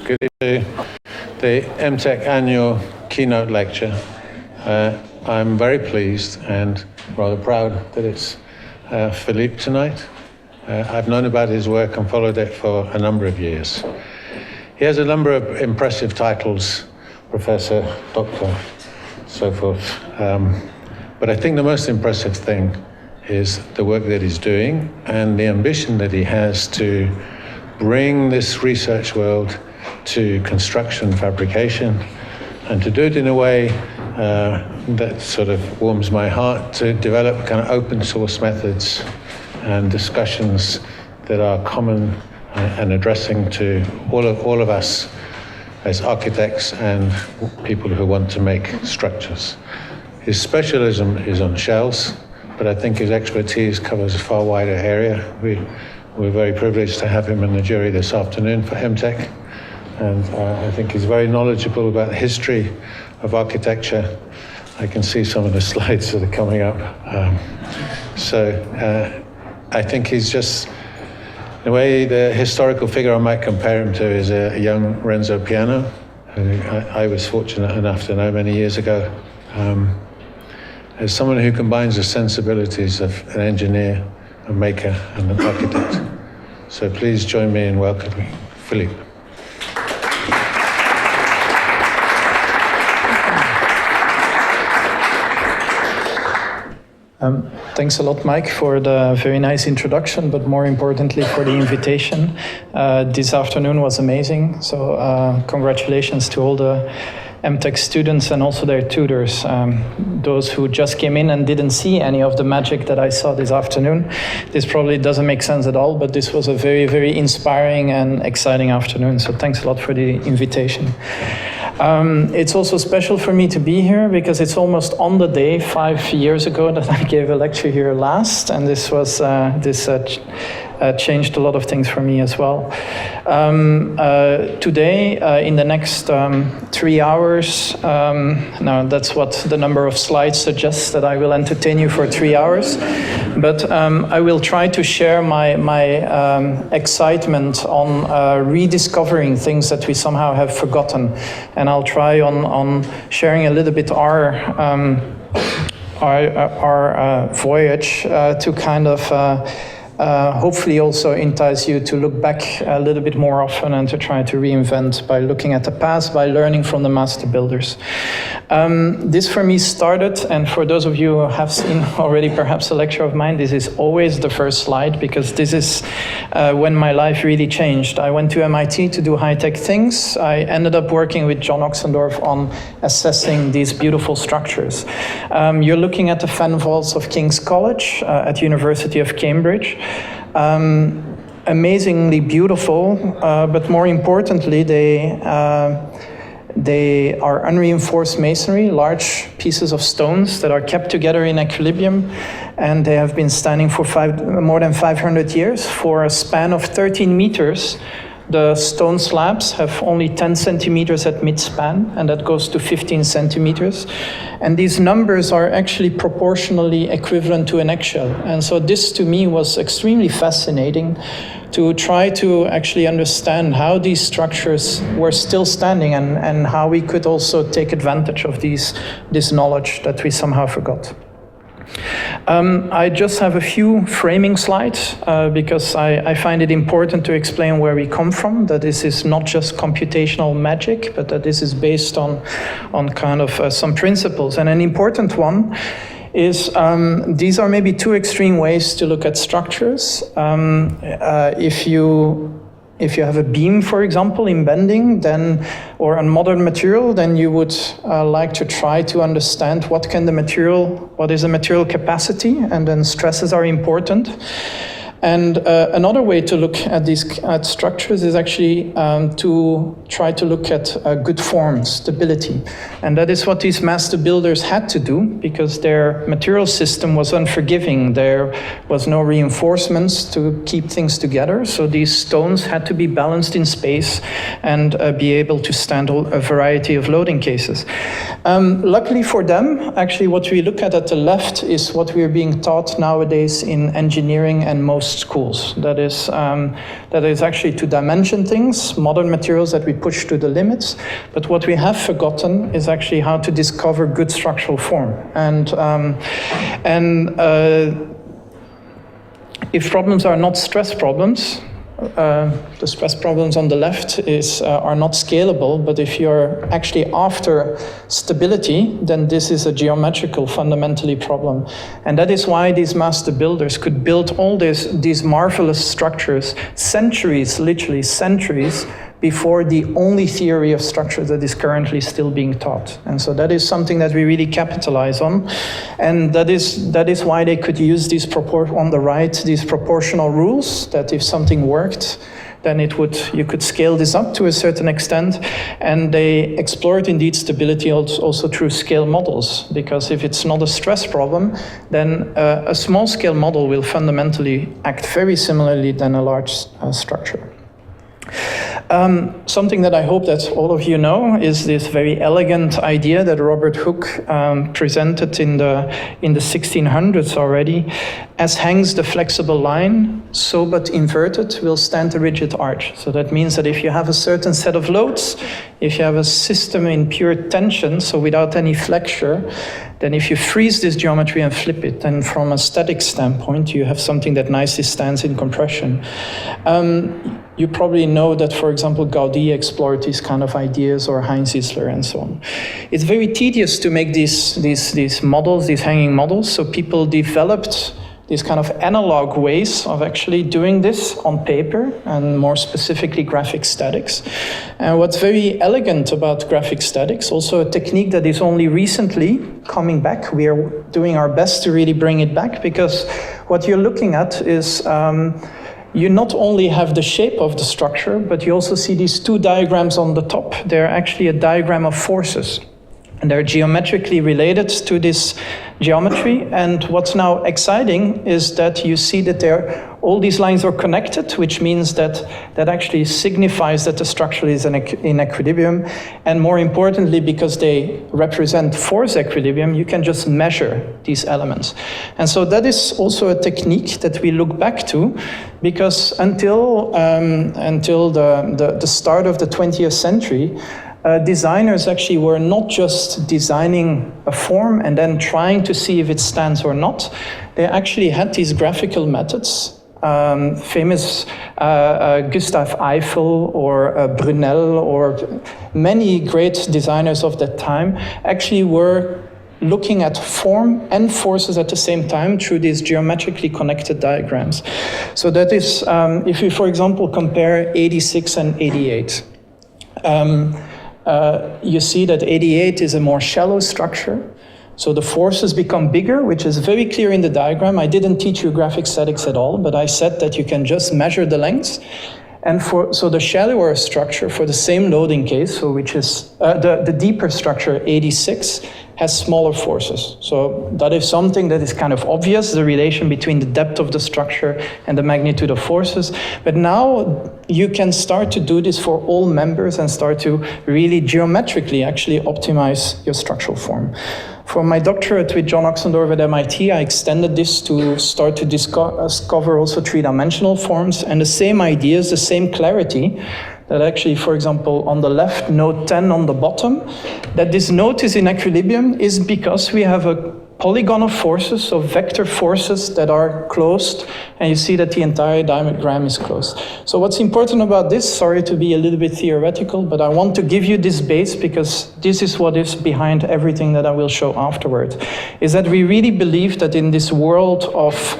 Good to the MTech annual keynote lecture. I'm very pleased and rather proud that it's Philippe tonight. I've known about his work and followed it for a number of years. He has a number of impressive titles, professor, doctor, so forth. But I think the most impressive thing is the work that he's doing and the ambition that he has to bring this research world to construction fabrication, and to do it in a way that sort of warms my heart, to develop kind of open source methods and discussions that are common and addressing to all of us as architects and people who want to make structures. His specialism is on shells, but I think his expertise covers a far wider area. We're very privileged to have him in the jury this afternoon for MTech, and I think he's very knowledgeable about the history of architecture. I can see some of the slides that are coming up. I think he's just, in a way, the historical figure I might compare him to is a young Renzo Piano, who I was fortunate enough to know many years ago. As someone who combines the sensibilities of an engineer, a maker, and an architect. So please join me in welcoming Philippe. Thanks a lot, Mike, for the very nice introduction, but more importantly for the invitation. This afternoon was amazing, so congratulations to all the MTech students and also their tutors, those who just came in and didn't see any of the magic that I saw this afternoon. This probably doesn't make sense at all, but this was a very, very inspiring and exciting afternoon, so thanks a lot for the invitation. It's also special for me to be here because it's almost on the day 5 years ago that I gave a lecture here last, and this was changed a lot of things for me as well. Today, in the next 3 hours, now that's what the number of slides suggests, that I will entertain you for 3 hours, but I will try to share my excitement on rediscovering things that we somehow have forgotten, and I'll try on sharing a little bit our voyage to kind of hopefully also entice you to look back a little bit more often and to try to reinvent by looking at the past, by learning from the master builders. This for me started, and for those of you who have seen already perhaps a lecture of mine, this is always the first slide because this is when my life really changed. I went to MIT to do high-tech things. I ended up working with John Oxendorf on assessing these beautiful structures. You're looking at the fan vaults of King's College at University of Cambridge. Amazingly beautiful, but more importantly, they are unreinforced masonry, large pieces of stones that are kept together in equilibrium, and they have been standing for more than 500 years. For a span of 13 meters, the stone slabs have only 10 centimeters at mid-span, and that goes to 15 centimeters. And these numbers are actually proportionally equivalent to an eggshell. And so this, to me, was extremely fascinating to try to actually understand how these structures were still standing and how we could also take advantage of this knowledge that we somehow forgot. I just have a few framing slides because I find it important to explain where we come from, that this is not just computational magic, but that this is based on kind of some principles. And an important one is these are maybe two extreme ways to look at structures. If you have a beam, for example, in bending, then, or a modern material, then you would like to try to understand what is the material capacity, and then stresses are important. And another way to look at these structures is actually to try to look at good form, stability. And that is what these master builders had to do because their material system was unforgiving. There was no reinforcements to keep things together. So these stones had to be balanced in space and be able to stand a variety of loading cases. Luckily for them, actually what we look at the left is what we are being taught nowadays in engineering and most most schools. That is actually to dimension things, modern materials that we push to the limits. But what we have forgotten is actually how to discover good structural form. And if problems are not stress problems, the stress problems on the left are not scalable, but if you're actually after stability, then this is a geometrical fundamentally problem. And that is why these master builders could build all these marvelous structures centuries, literally centuries, before the only theory of structure that is currently still being taught. And so that is something that we really capitalize on. And that is why they could use these on the right, these proportional rules, that if something worked, then you could scale this up to a certain extent. And they explored indeed stability also through scale models, because if it's not a stress problem, then a small scale model will fundamentally act very similarly than a large structure. Something that I hope that all of you know is this very elegant idea that Robert Hooke presented in the 1600s already. As hangs the flexible line, so but inverted will stand a rigid arch. So that means that if you have a certain set of loads, if you have a system in pure tension, so without any flexure, then if you freeze this geometry and flip it, then from a static standpoint, you have something that nicely stands in compression. You probably know that, for example, Gaudi explored these kind of ideas, or Heinz Isler and so on. It's very tedious to make these models, these hanging models, so people developed these kind of analog ways of actually doing this on paper, and more specifically graphic statics. And what's very elegant about graphic statics, also a technique that is only recently coming back, we are doing our best to really bring it back, because what you're looking at is you not only have the shape of the structure, but you also see these two diagrams on the top. They're actually a diagram of forces, and they're geometrically related to this geometry. And what's now exciting is that you see that all these lines are connected, which means that actually signifies that the structure is in equilibrium. And more importantly, because they represent force equilibrium, you can just measure these elements. And so that is also a technique that we look back to, because until the start of the 20th century, designers actually were not just designing a form and then trying to see if it stands or not. They actually had these graphical methods. Famous Gustave Eiffel or Brunel or many great designers of that time actually were looking at form and forces at the same time through these geometrically connected diagrams. So that is, if you, for example, compare 86 and 88, you see that 88 is a more shallow structure. So the forces become bigger, which is very clear in the diagram. I didn't teach you graphic statics at all, but I said that you can just measure the lengths. And so the shallower structure for the same loading case, so which is the deeper structure, 86, has smaller forces. So that is something that is kind of obvious, the relation between the depth of the structure and the magnitude of forces. But now you can start to do this for all members and start to really geometrically actually optimize your structural form. For my doctorate with John Oxendorff at MIT, I extended this to start to discover also three-dimensional forms, and the same ideas, the same clarity, that actually, for example, on the left, node 10 on the bottom, that this node is in equilibrium is because we have a polygon of forces, so vector forces that are closed, and you see that the entire diagram is closed. So what's important about this, sorry to be a little bit theoretical, but I want to give you this base because this is what is behind everything that I will show afterward, is that we really believe that in this world of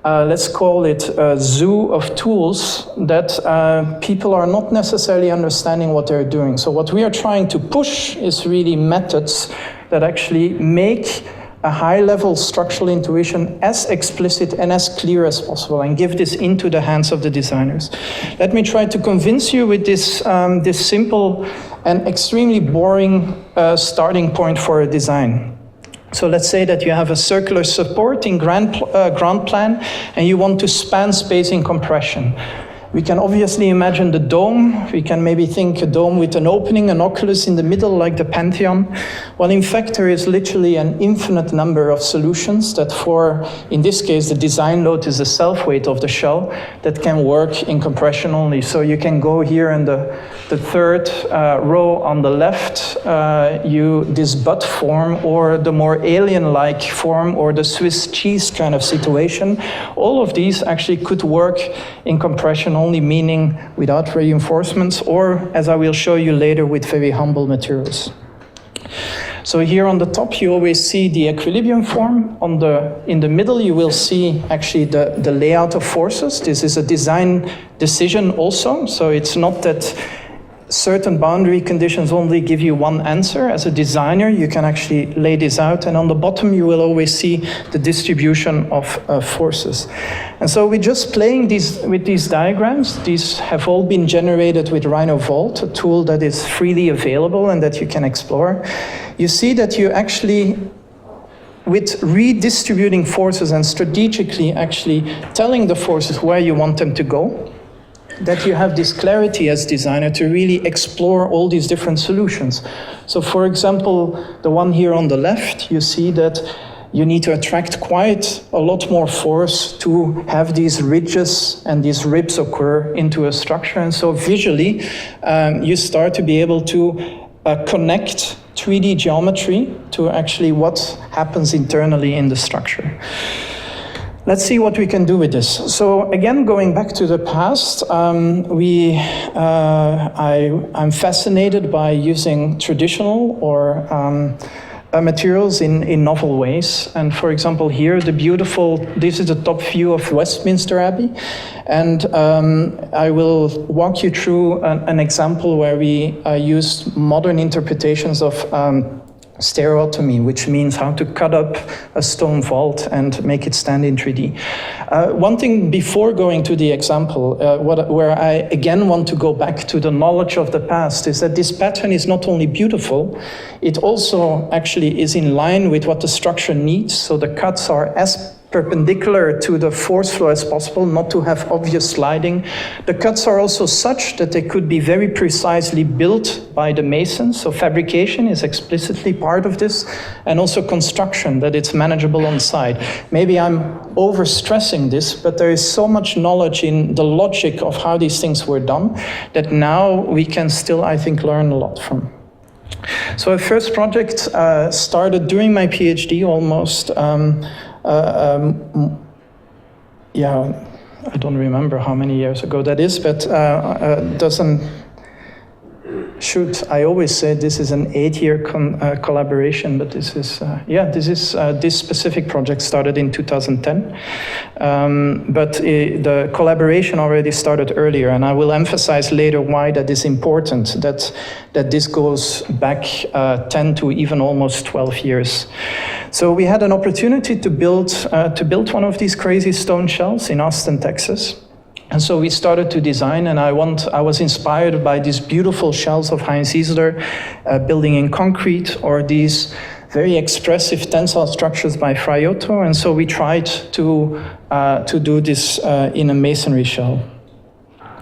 let's call it a zoo of tools, that people are not necessarily understanding what they're doing. So what we are trying to push is really methods that actually make a high-level structural intuition as explicit and as clear as possible, and give this into the hands of the designers. Let me try to convince you with this simple and extremely boring starting point for a design. So let's say that you have a circular support in ground plan, and you want to span space in compression. We can obviously imagine the dome. We can maybe think a dome with an opening, an oculus in the middle, like the Pantheon. Well, in fact, there is literally an infinite number of solutions that for, in this case, the design load is the self-weight of the shell that can work in compression only. So you can go here in the third row on the left, this butt form, or the more alien-like form, or the Swiss cheese kind of situation. All of these actually could work in compression only, meaning without reinforcements, or, as I will show you later, with very humble materials. So here on the top, you always see the equilibrium form. In the middle, you will see actually the layout of forces. This is a design decision also, so it's not that certain boundary conditions only give you one answer. As a designer, you can actually lay this out, and on the bottom you will always see the distribution of forces. And so we're just playing with these diagrams. These have all been generated with RhinoVolt, a tool that is freely available and that you can explore. You see that you actually, with redistributing forces and strategically actually telling the forces where you want them to go, that you have this clarity as designer to really explore all these different solutions. So for example, the one here on the left, you see that you need to attract quite a lot more force to have these ridges and these ribs occur into a structure. And so visually, you start to be able to connect 3D geometry to actually what happens internally in the structure. Let's see what we can do with this. So again, going back to the past, I'm fascinated by using traditional or materials in novel ways. And for example, here, this is the top view of Westminster Abbey. And I will walk you through an example where we used modern interpretations of stereotomy, which means how to cut up a stone vault and make it stand in 3D. One thing before going to the example, where I again want to go back to the knowledge of the past, is that this pattern is not only beautiful, it also actually is in line with what the structure needs. So the cuts are as perpendicular to the force flow as possible, not to have obvious sliding. The cuts are also such that they could be very precisely built by the masons, so fabrication is explicitly part of this, and also construction, that it's manageable on site. Maybe I'm overstressing this, but there is so much knowledge in the logic of how these things were done that now we can still, I think, learn a lot from. So our first project started during my PhD almost. I don't remember how many years ago that is, but I always say this is an 8-year collaboration, but this specific project started in 2010. But the collaboration already started earlier, and I will emphasize later why that is important, that this goes back 10 to even almost 12 years. So we had an opportunity to build one of these crazy stone shells in Austin, Texas. And so we started to design, and I was inspired by these beautiful shells of Heinz Isler, building in concrete, or these very expressive tensile structures by Fraiotto. And so we tried to do this in a masonry shell.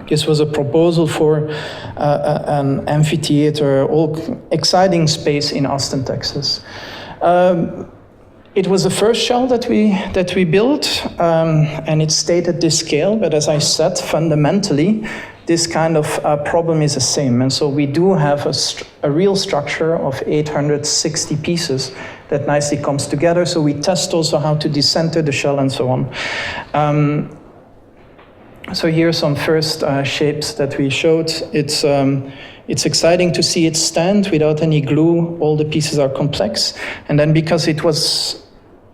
This was a proposal for an amphitheater, all exciting space in Austin, Texas. It was the first shell that we built, and it stayed at this scale. But as I said, fundamentally, this kind of problem is the same. And so we do have a real structure of 860 pieces that nicely comes together. So we test also how to decenter the shell and so on. So here are some first shapes that we showed. It's exciting to see it stand without any glue. All the pieces are complex. And then because it was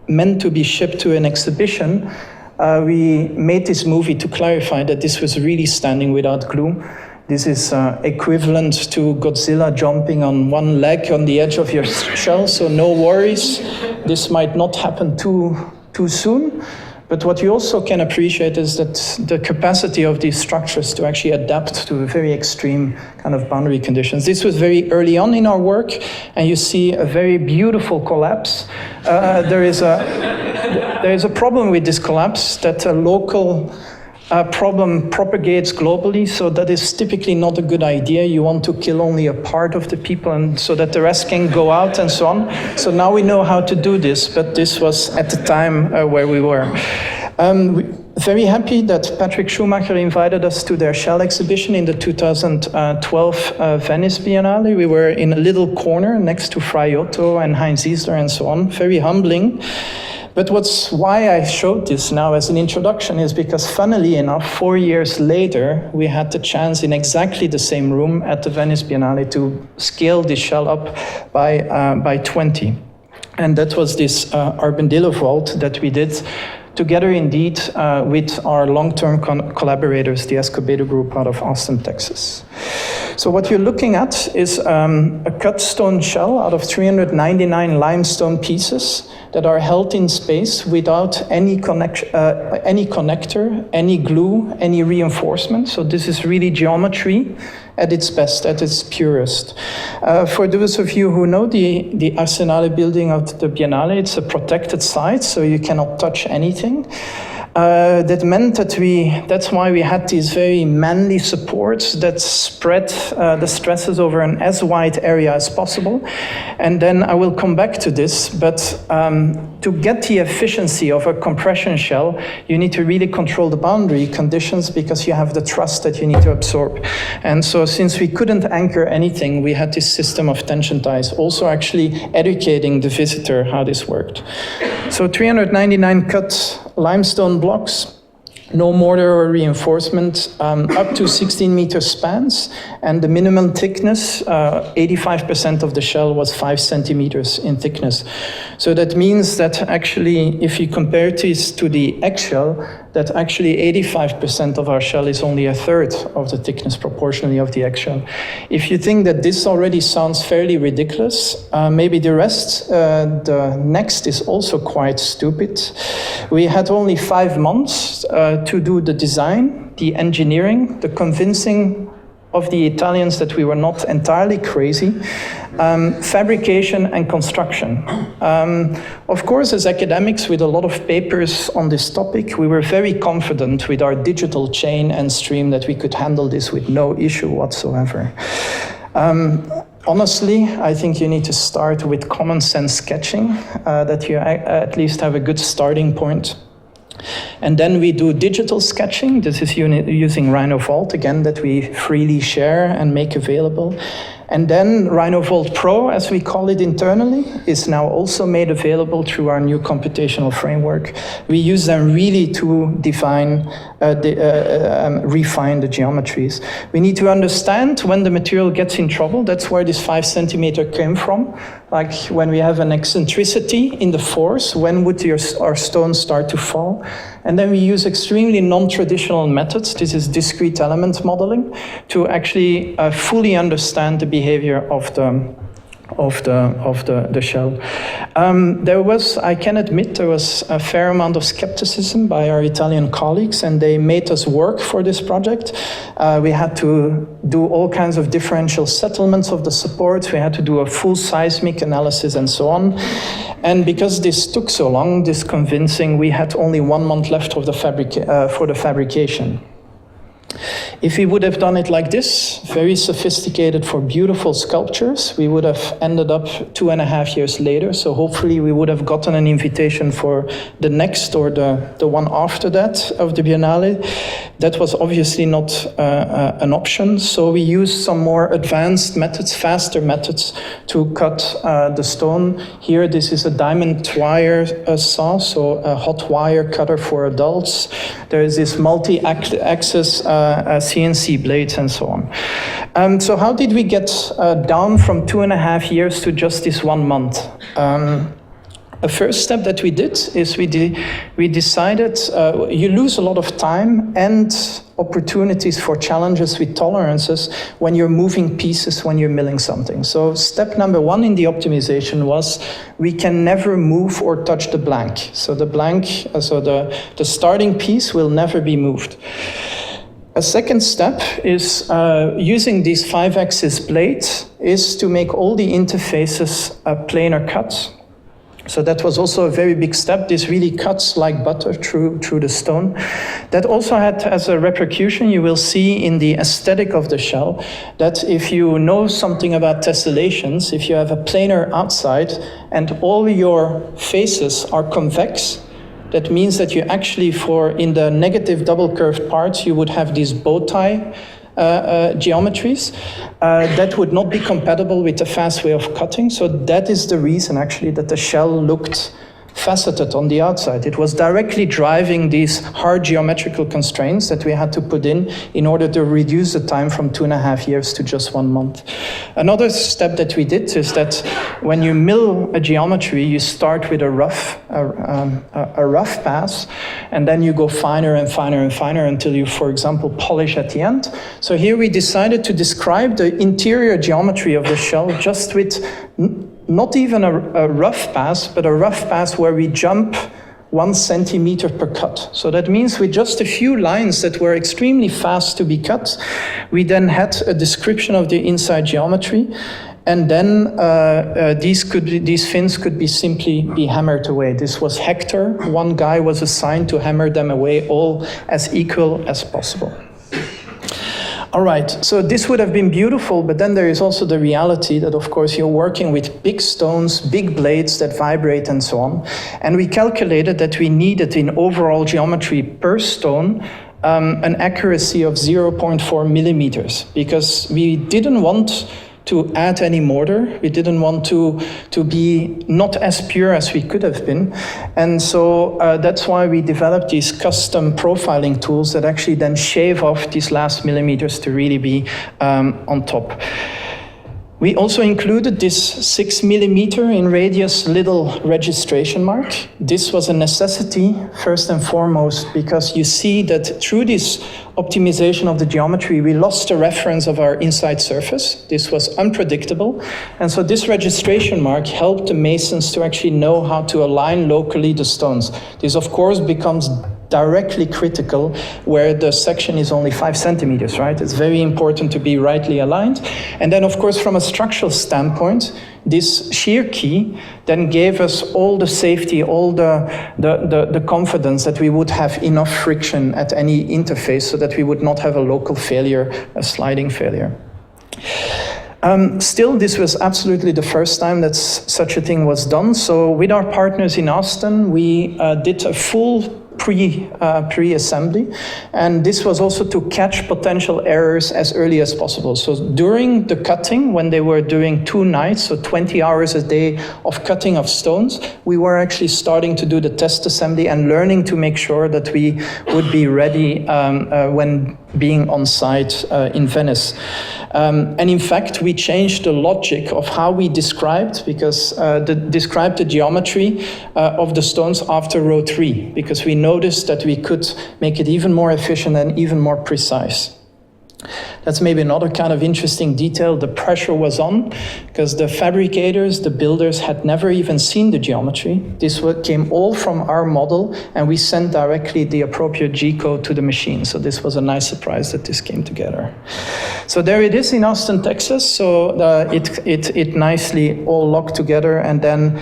meant to be shipped to an exhibition, we made this movie to clarify that this was really standing without glue. This is equivalent to Godzilla jumping on one leg on the edge of your shell, so no worries. This might not happen too soon. But what you also can appreciate is that the capacity of these structures to actually adapt to very extreme kind of boundary conditions. This was very early on in our work, and you see a very beautiful collapse. There is a problem with this collapse, that a local problem propagates globally, so that is typically not a good idea. You want to kill only a part of the people, and so that the rest can go out and so on. So now we know how to do this, but this was at the time where we were. Very happy that Patrick Schumacher invited us to their shell exhibition in the 2012 Venice Biennale. We were in a little corner next to Frei Otto and Heinz Isler and so on. Very humbling. But why I showed this now as an introduction is because, funnily enough, 4 years later, we had the chance in exactly the same room at the Venice Biennale to scale this shell up by 20. And that was this Armadillo vault that we did together, indeed, with our long-term collaborators, the Escobedo Group out of Austin, Texas. So what you're looking at is a cut stone shell out of 399 limestone pieces that are held in space without any connector, any glue, any reinforcement. So this is really geometry at its best, at its purest. For those of you who know the Arsenale building of the Biennale, it's a protected site, so you cannot touch anything. That meant that's why we had these very manly supports that spread the stresses over an as wide area as possible. And then I will come back to this, but to get the efficiency of a compression shell, you need to really control the boundary conditions because you have the thrust that you need to absorb. And so since we couldn't anchor anything, we had this system of tension ties, also actually educating the visitor how this worked. So 399 cut limestone blocks, no mortar or reinforcement, up to 16-meter spans, and the minimum thickness, 85% of the shell was 5 centimeters in thickness. So that means that actually, if you compare this to the eggshell, that actually 85% of our shell is only a third of the thickness proportionally of the eggshell. If you think that this already sounds fairly ridiculous, maybe the rest, the next is also quite stupid. We had only 5 months to do the design, the engineering, the convincing of the Italians that we were not entirely crazy, fabrication and construction. Of course, as academics with a lot of papers on this topic, we were very confident with our digital chain and stream that we could handle this with no issue whatsoever. Honestly, I think you need to start with common sense sketching, that you at least have a good starting point. And then we do digital sketching. This is using RhinoVault, again, that we freely share and make available. And then RhinoVault Pro, as we call it internally, is now also made available through our new computational framework. We use them really to refine the geometries. We need to understand when the material gets in trouble. That's where this 5 centimeter came from. Like when we have an eccentricity in the force, when would our stone start to fall? And then we use extremely non-traditional methods. This is discrete element modeling to actually fully understand the behavior of the shell. I can admit, there was a fair amount of skepticism by our Italian colleagues, and they made us work for this project. We had to do all kinds of differential settlements of the supports. We had to do a full seismic analysis and so on. And because this took so long, this convincing, we had only 1 month left of for the fabrication. If we would have done it like this, very sophisticated for beautiful sculptures, we would have ended up 2.5 years later. So hopefully we would have gotten an invitation for the next or the one after that of the Biennale. That was obviously not an option. So we used some more advanced methods, faster methods to cut the stone. Here, this is a diamond wire saw, so a hot wire cutter for adults. There is this multi-axis CNC blades and so on. So how did we get down from 2.5 years to just this 1 month? A first step that we did is we decided you lose a lot of time and opportunities for challenges with tolerances when you're moving pieces, when you're milling something. So step number 1 in the optimization was we can never move or touch the blank. So the blank, so the starting piece will never be moved. A second step is using these 5-axis blades is to make all the interfaces planar cut. So that was also a very big step. This really cuts like butter through the stone. That also had as a repercussion, you will see in the aesthetic of the shell, that if you know something about tessellations, if you have a planar outside and all your faces are convex, that means that you actually, in the negative double curved parts, you would have these bow tie geometries that would not be compatible with the fast way of cutting. So that is the reason actually that the shell looked faceted on the outside. It was directly driving these hard geometrical constraints that we had to put in order to reduce the time from 2.5 years to just 1 month. Another step that we did is that when you mill a geometry, you start with a rough pass, and then you go finer and finer and finer until you, for example, polish at the end. So here we decided to describe the interior geometry of the shell just with not even a rough pass, but a rough pass where we jump 1 centimeter per cut. So that means with just a few lines that were extremely fast to be cut, we then had a description of the inside geometry, and then these fins could be simply be hammered away. This was Hector. 1 guy was assigned to hammer them away all as equal as possible. All right, so this would have been beautiful, but then there is also the reality that, of course, you're working with big stones, big blades that vibrate and so on. And we calculated that we needed in overall geometry per stone an accuracy of 0.4 millimeters, because we didn't want to add any mortar. We didn't want to be not as pure as we could have been. And so that's why we developed these custom profiling tools that actually then shave off these last millimeters to really be on top. We also included this 6 millimeter in radius little registration mark. This was a necessity, first and foremost, because you see that through this optimization of the geometry, we lost the reference of our inside surface. This was unpredictable. And so this registration mark helped the masons to actually know how to align locally the stones. This, of course, becomes directly critical where the section is only 5 centimeters, right? It's very important to be rightly aligned. And then, of course, from a structural standpoint, this shear key then gave us all the safety, all the confidence that we would have enough friction at any interface so that we would not have a local failure, a sliding failure. Still, this was absolutely the first time that such a thing was done. So with our partners in Austin, we did a full pre-assembly, and this was also to catch potential errors as early as possible. So during the cutting, when they were doing 2 nights, so 20 hours a day of cutting of stones, we were actually starting to do the test assembly and learning to make sure that we would be ready when being on site in Venice. And in fact, we changed the logic of how we described, because described the geometry of the stones after row 3, because we noticed that we could make it even more efficient and even more precise. That's maybe another kind of interesting detail. The pressure was on because the fabricators, the builders had never even seen the geometry. This came all from our model, and we sent directly the appropriate G-code to the machine. So this was a nice surprise that this came together. So there it is in Austin, Texas. So it nicely all locked together, and then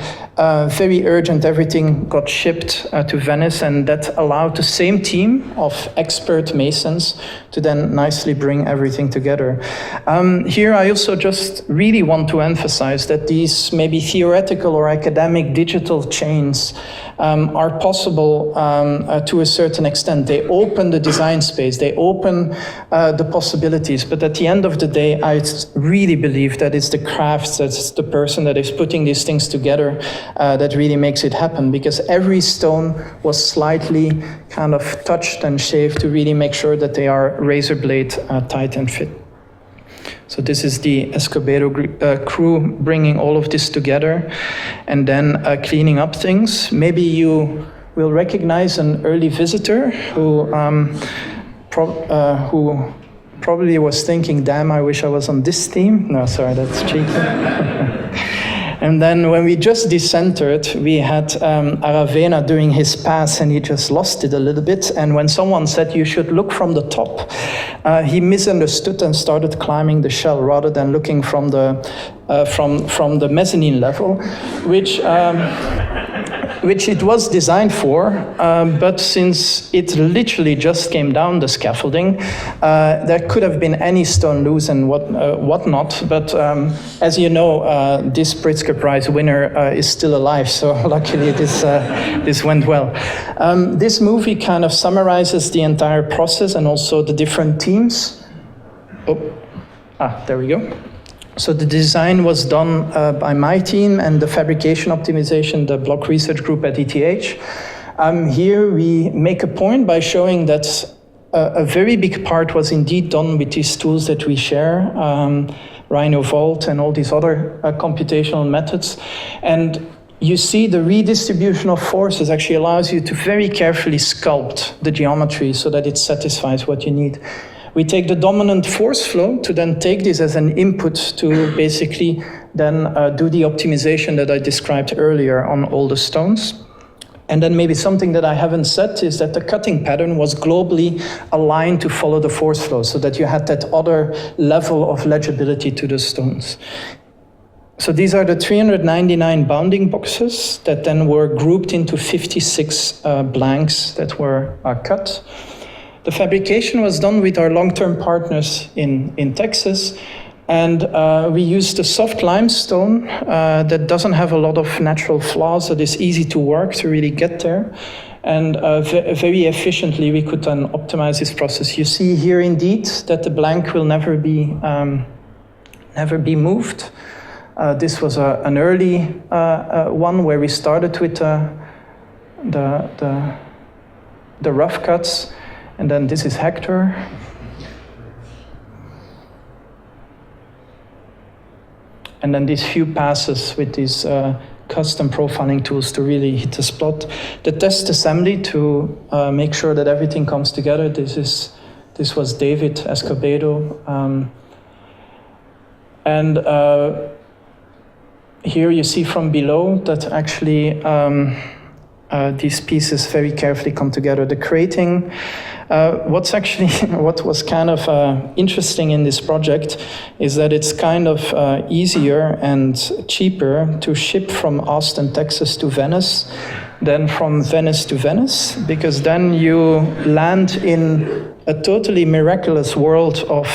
very urgent, everything got shipped to Venice, and that allowed the same team of expert masons to then nicely bring everything together. Here I also just really want to emphasize that these maybe theoretical or academic digital chains are possible to a certain extent. They open the design space, they open the possibilities, but at the end of the day, I really believe that it's the craft, that's the person that is putting these things together that really makes it happen, because every stone was slightly kind of touched and shaved to really make sure that they are razor blade tight and fit. So this is the Escobedo crew bringing all of this together and then cleaning up things. Maybe you will recognize an early visitor who probably was thinking, damn, I wish I was on this team. No, sorry, that's cheeky. And then when we just decentered, we had Aravena doing his pass, and he just lost it a little bit. And when someone said you should look from the top, he misunderstood and started climbing the shell rather than looking from the mezzanine level, which it was designed for, but since it literally just came down the scaffolding, there could have been any stone loose and whatnot. But as you know, this Pritzker Prize winner is still alive, so luckily this went well. This movie kind of summarizes the entire process and also the different teams. There we go. So the design was done by my team and the fabrication optimization, the block research group at ETH. Here we make a point by showing that a very big part was indeed done with these tools that we share, Rhino Vault and all these other computational methods. And you see the redistribution of forces actually allows you to very carefully sculpt the geometry so that it satisfies what you need. We take the dominant force flow to then take this as an input to basically then do the optimization that I described earlier on all the stones. And then maybe something that I haven't said is that the cutting pattern was globally aligned to follow the force flow so that you had that other level of legibility to the stones. So these are the 399 bounding boxes that then were grouped into 56 blanks that were cut. The fabrication was done with our long-term partners in Texas, and we used a soft limestone that doesn't have a lot of natural flaws, that is easy to work to really get there. And very efficiently we could then optimize this process. You see here indeed that the blank will never be moved. This was an early one where we started with the rough cuts. And then this is Hector. And then these few passes with these custom profiling tools to really hit the spot. The test assembly to make sure that everything comes together. This was David Escobedo. And here you see from below that actually these pieces very carefully come together. The crating, what was kind of interesting in this project is that it's kind of easier and cheaper to ship from Austin, Texas to Venice than from Venice to Venice, because then you land in a totally miraculous world of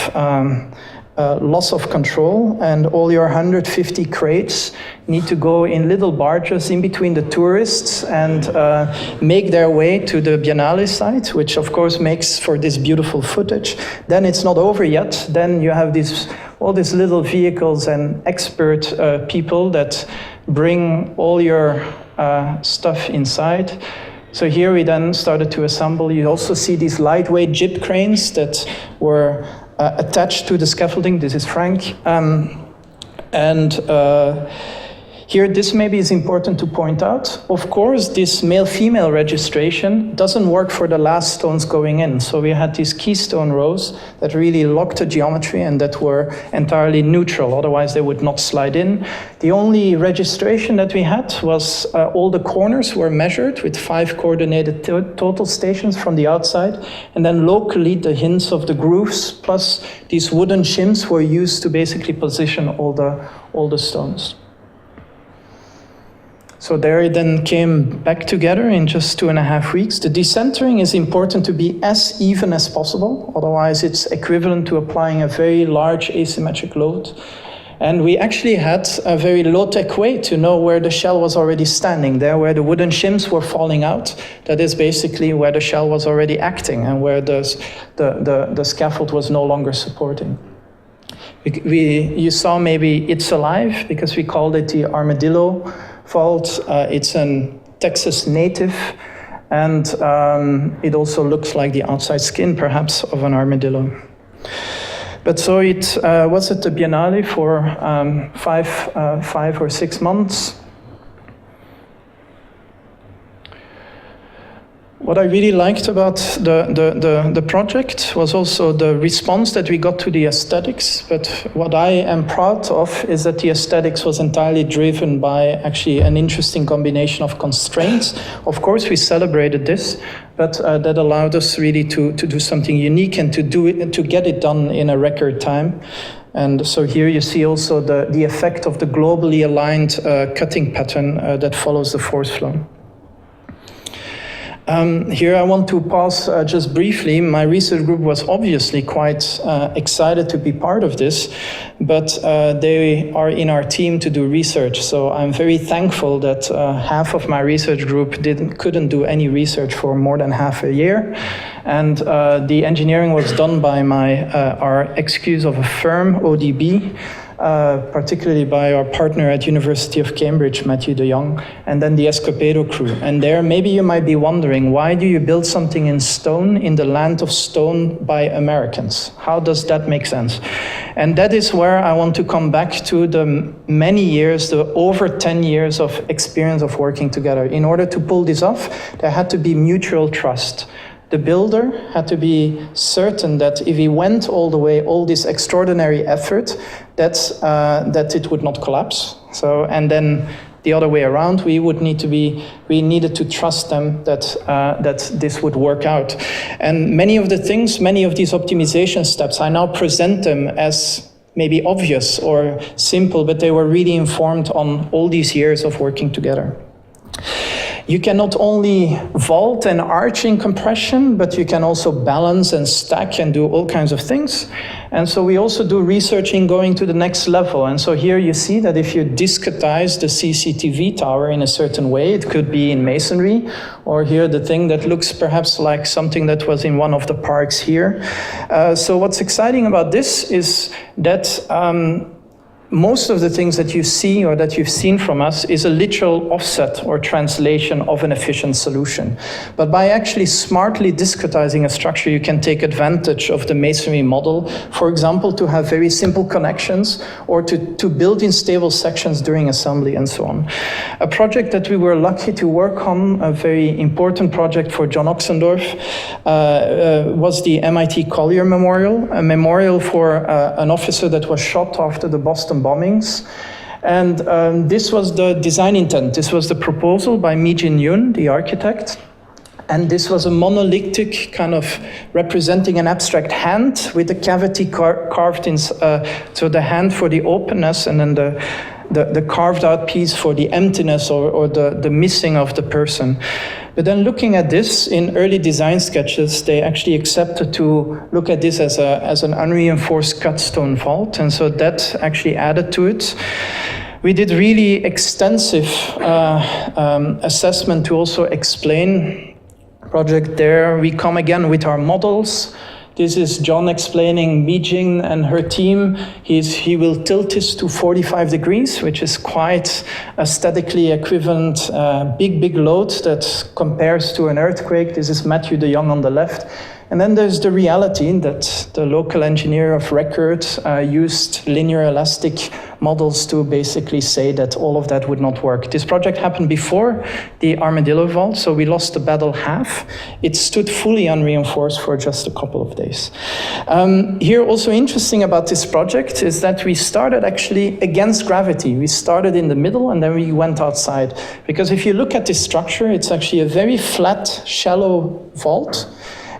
loss of control, and all your 150 crates need to go in little barges in between the tourists and make their way to the Biennale site, which of course makes for this beautiful footage. Then it's not over yet. Then you have all these little vehicles and expert people that bring all your stuff inside. So here we then started to assemble. You also see these lightweight jib cranes that were attached to the scaffolding. This is Frank. Here, this maybe is important to point out. Of course, this male-female registration doesn't work for the last stones going in. So we had these keystone rows that really locked the geometry and that were entirely neutral. Otherwise, they would not slide in. The only registration that we had was all the corners were measured with 5 coordinated total stations from the outside. And then locally, the hints of the grooves plus these wooden shims were used to basically position all the stones. So there it then came back together in just 2.5 weeks. The decentering is important to be as even as possible. Otherwise, it's equivalent to applying a very large asymmetric load. And we actually had a very low-tech way to know where the shell was already standing. There where the wooden shims were falling out, that is basically where the shell was already acting and where the scaffold was no longer supporting. You saw maybe It's Alive, because we called it the Armadillo vault. It's a Texas native, and it also looks like the outside skin, perhaps, of an armadillo. But so it was at the Biennale for 5 or 6 months. What I really liked about the project was also the response that we got to the aesthetics. But what I am proud of is that the aesthetics was entirely driven by actually an interesting combination of constraints. Of course, we celebrated this, but that allowed us really to do something unique and to get it done in a record time. And so here you see also the effect of the globally aligned cutting pattern that follows the force flow. Here I want to pause just briefly. My research group was obviously quite excited to be part of this, but they are in our team to do research. So I'm very thankful that half of my research group couldn't do any research for more than half a year. And the engineering was done by our excuse of a firm, ODB, particularly by our partner at University of Cambridge, Matthew de Jong, and then the Escopedo crew. And there, maybe you might be wondering, why do you build something in stone in the land of stone by Americans? How does that make sense? And that is where I want to come back to the many years, the over 10 years of experience of working together. In order to pull this off, there had to be mutual trust. The builder had to be certain that if he went all the way, all this extraordinary effort, that it would not collapse. So, and then the other way around, we needed to trust them that this would work out. And many of these optimization steps, I now present them as maybe obvious or simple, but they were really informed on all these years of working together. You can not only vault and arch in compression, but you can also balance and stack and do all kinds of things. And so we also do research in going to the next level. And so here you see that if you discretize the CCTV tower in a certain way, it could be in masonry, or here the thing that looks perhaps like something that was in one of the parks here. So what's exciting about this is that most of the things that you see or that you've seen from us is a literal offset or translation of an efficient solution. But by actually smartly discretizing a structure, you can take advantage of the masonry model, for example, to have very simple connections or to build in stable sections during assembly and so on. A project that we were lucky to work on, a very important project for John Oxendorf, was the MIT Collier Memorial, a memorial for an officer that was shot after the Boston bombings. And this was the design intent. This was the proposal by Mi Jin Yoon, the architect. And this was a monolithic kind of representing an abstract hand with a cavity carved in, so the hand for the openness and then the carved out piece for the emptiness or the missing of the person. But then looking at this in early design sketches, they actually accepted to look at this as an unreinforced cut stone vault. And so that actually added to it. We did really extensive assessment to also explain project there. We come again with our models. This is John explaining Mi Jin and her team. He will tilt this to 45 degrees, which is quite aesthetically equivalent, big load that compares to an earthquake. This is Matthew de Jong on the left. And then there's the reality that the local engineer of record used linear elastic models to basically say that all of that would not work. This project happened before the Armadillo vault, so we lost the battle half. It stood fully unreinforced for just a couple of days. Here also interesting about this project is that we started actually against gravity. We started in the middle and then we went outside. Because if you look at this structure, it's actually a very flat, shallow vault.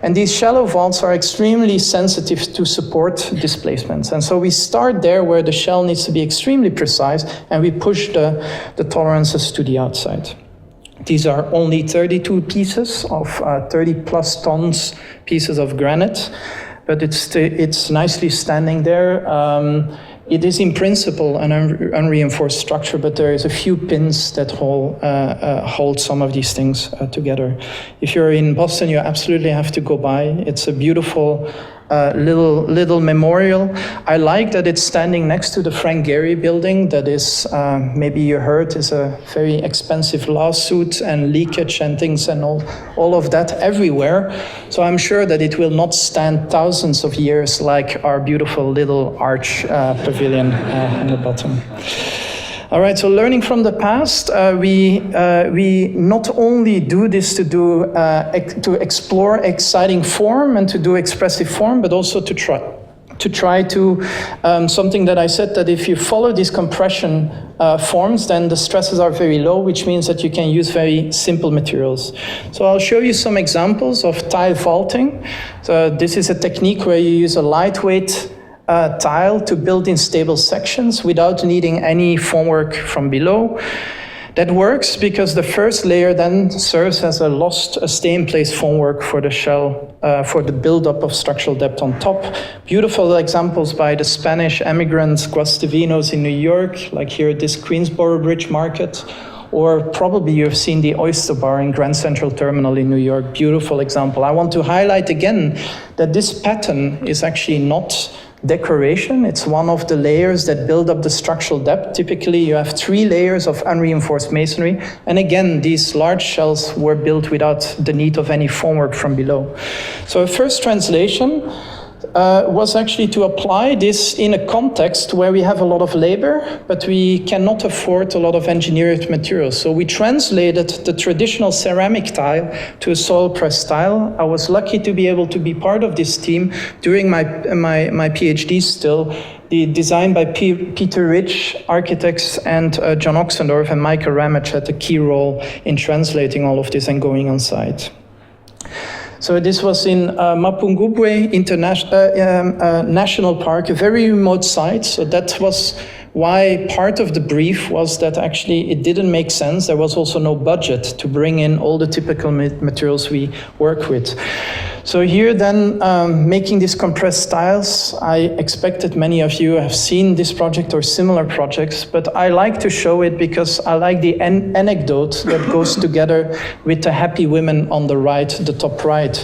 And these shallow vaults are extremely sensitive to support displacements. And so we start there where the shell needs to be extremely precise, and we push the tolerances to the outside. These are only 32 pieces of 30 plus tons pieces of granite, but it's nicely standing there. It is in principle an unreinforced structure, but there is a few pins that hold some of these things together. If you're in Boston, you absolutely have to go by. It's a beautiful little memorial. I like that it's standing next to the Frank Gehry building that is, maybe you heard, is a very expensive lawsuit and leakage and things and all of that everywhere. So I'm sure that it will not stand thousands of years like our beautiful little arch pavilion on the bottom. All right, so learning from the past, we not only do this to explore exciting form and to do expressive form, but also to try to something that I said, that if you follow these compression forms, then the stresses are very low, which means that you can use very simple materials. So I'll show you some examples of tile vaulting. So this is a technique where you use a lightweight tile to build in stable sections without needing any formwork from below. That works because the first layer then serves as a stay-in-place formwork for the shell, for the buildup of structural depth on top. Beautiful examples by the Spanish immigrants, Guastavinos in New York, like here at this Queensboro Bridge Market, or probably you've seen the Oyster Bar in Grand Central Terminal in New York. Beautiful example. I want to highlight again that this pattern is actually not decoration. It's one of the layers that build up the structural depth. Typically, you have 3 layers of unreinforced masonry. And again, these large shells were built without the need of any formwork from below. So a first translation was actually to apply this in a context where we have a lot of labor, but we cannot afford a lot of engineered materials. So we translated the traditional ceramic tile to a soil press tile. I was lucky to be able to be part of this team during my PhD still. The design by Peter Rich, architects, and John Oxendorf and Michael Ramage had a key role in translating all of this and going on site. So this was in Mapungubwe National Park, a very remote site. So that was why part of the brief was that actually it didn't make sense. There was also no budget to bring in all the typical materials we work with. So here then, making these compressed tiles, I expected many of you have seen this project or similar projects, but I like to show it because I like the anecdote that goes together with the happy women on the right, the top right.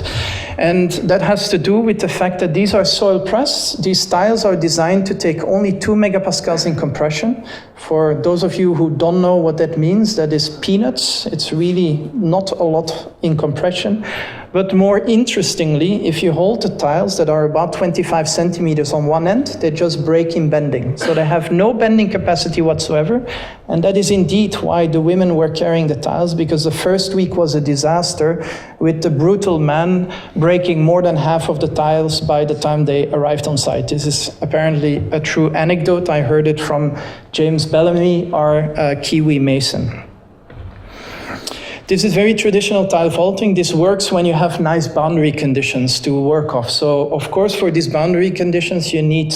And that has to do with the fact that these are soil pressed. These tiles are designed to take only 2 megapascals in compression. For those of you who don't know what that means, that is peanuts. It's really not a lot in compression. But more interestingly, if you hold the tiles that are about 25 centimeters on one end, they just break in bending. So they have no bending capacity whatsoever. And that is indeed why the women were carrying the tiles, because the first week was a disaster, with the brutal man breaking more than half of the tiles by the time they arrived on site. This is apparently a true anecdote. I heard it from James Bellamy, our Kiwi mason. This is very traditional tile vaulting. This works when you have nice boundary conditions to work off. So, of course, for these boundary conditions, you need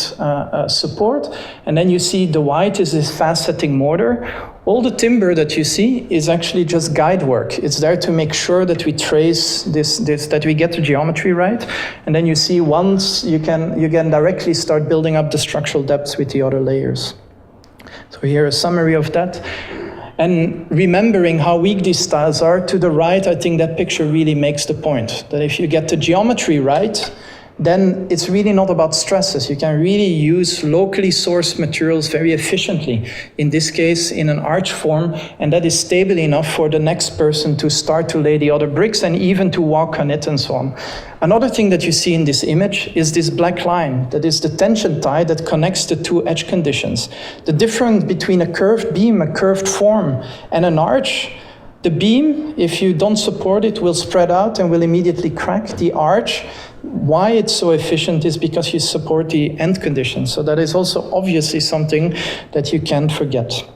support. And then you see the white is this fast-setting mortar. All the timber that you see is actually just guide work. It's there to make sure that we trace that we get the geometry right. And then you see once you can directly start building up the structural depths with the other layers. So here a summary of that. And remembering how weak these tiles are, to the right, I think that picture really makes the point. That if you get the geometry right, then it's really not about stresses. You can really use locally sourced materials very efficiently. In this case, in an arch form, and that is stable enough for the next person to start to lay the other bricks and even to walk on it and so on. Another thing that you see in this image is this black line. That is the tension tie that connects the two edge conditions. The difference between a curved beam, a curved form, and an arch, the beam, if you don't support it, will spread out and will immediately crack. The arch, why it's so efficient is because you support the end conditions. So that is also obviously something that you can't forget.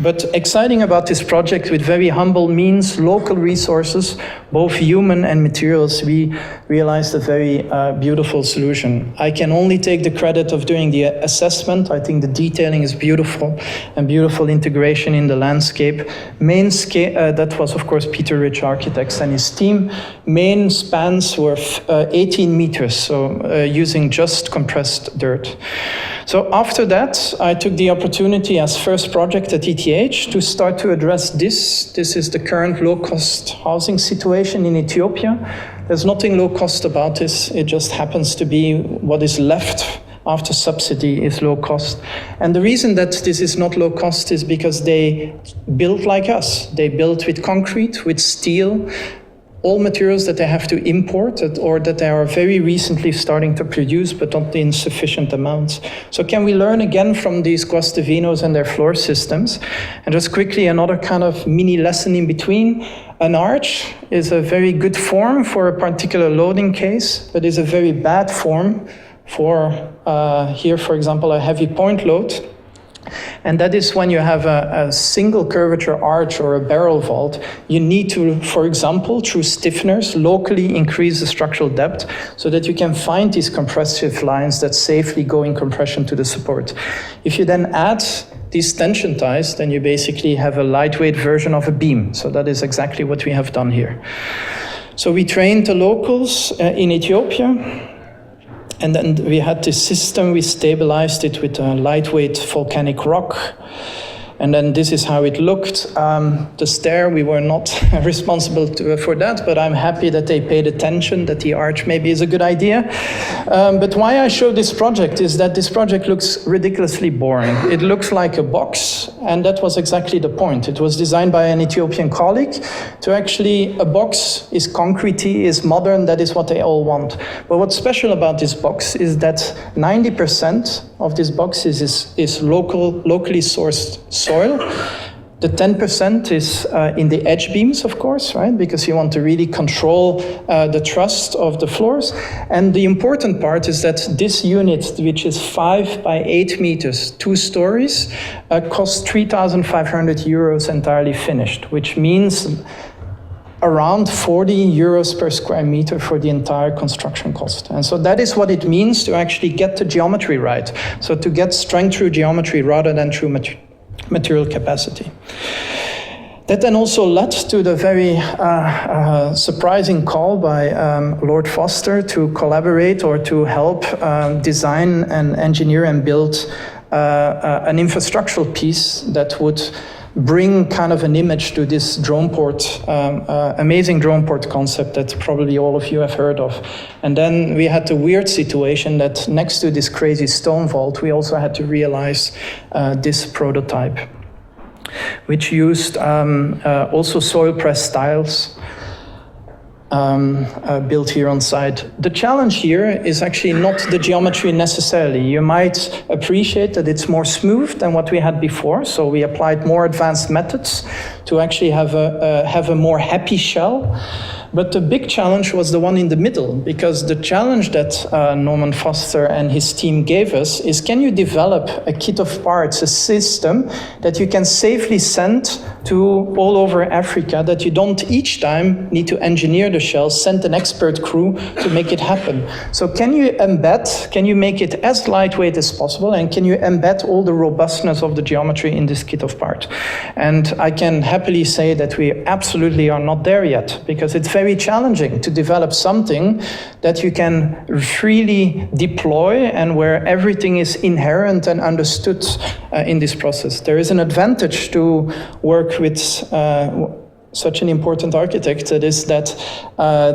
But exciting about this project, with very humble means, local resources, both human and materials, we realized a very beautiful solution. I can only take the credit of doing the assessment. I think the detailing is beautiful, and beautiful integration in the landscape. Main scale, that was of course Peter Rich Architects and his team. Main spans were 18 meters, so using just compressed dirt. So after that, I took the opportunity as first project at ETH to start to address this. This is the current low-cost housing situation in Ethiopia. There's nothing low-cost about this. It just happens to be what is left after subsidy is low cost. And the reason that this is not low cost is because they built like us. They built with concrete, with steel, all materials that they have to import or that they are very recently starting to produce, but not in sufficient amounts. So can we learn again from these Guastavinos and their floor systems? And just quickly, another kind of mini lesson in between. An arch is a very good form for a particular loading case, but is a very bad form for, here, for example, a heavy point load. And that is when you have a single curvature arch or a barrel vault, you need to, for example, through stiffeners, locally increase the structural depth so that you can find these compressive lines that safely go in compression to the support. If you then add these tension ties, then you basically have a lightweight version of a beam. So that is exactly what we have done here. So we trained the locals in Ethiopia. And then we had this system, we stabilized it with a lightweight volcanic rock. And then this is how it looked. The stair, we were not responsible for that, but I'm happy that they paid attention, that the arch maybe is a good idea. But why I show this project is that this project looks ridiculously boring. It looks like a box, and that was exactly the point. It was designed by an Ethiopian colleague to actually, a box is concretey, is modern, that is what they all want. But what's special about this box is that 90% of this box is locally sourced soil. The 10% is in the edge beams, of course, right? Because you want to really control the thrust of the floors. And the important part is that this unit, which is 5 by 8 meters, 2 stories, costs 3,500 euros entirely finished, which means around 40 euros per square meter for the entire construction cost. And so that is what it means to actually get the geometry right. So to get strength through geometry rather than through material capacity. That then also led to the very surprising call by Lord Foster to collaborate or to help design and engineer and build an infrastructural piece that would bring kind of an image to this drone port, amazing drone port concept that probably all of you have heard of. And then we had the weird situation that next to this crazy stone vault, we also had to realize this prototype, which used also soil press tiles built here on site. The challenge here is actually not the geometry necessarily. You might appreciate that it's more smooth than what we had before, so we applied more advanced methods to actually have a more happy shell. But the big challenge was the one in the middle, because the challenge that Norman Foster and his team gave us is, can you develop a kit of parts, a system that you can safely send to all over Africa, that you don't each time need to engineer the shell, send an expert crew to make it happen. So can you make it as lightweight as possible, and can you embed all the robustness of the geometry in this kit of part? And I can happily say that we absolutely are not there yet, because it's very challenging to develop something that you can freely deploy and where everything is inherent and understood in this process. There is an advantage to work with such an important architect, that is that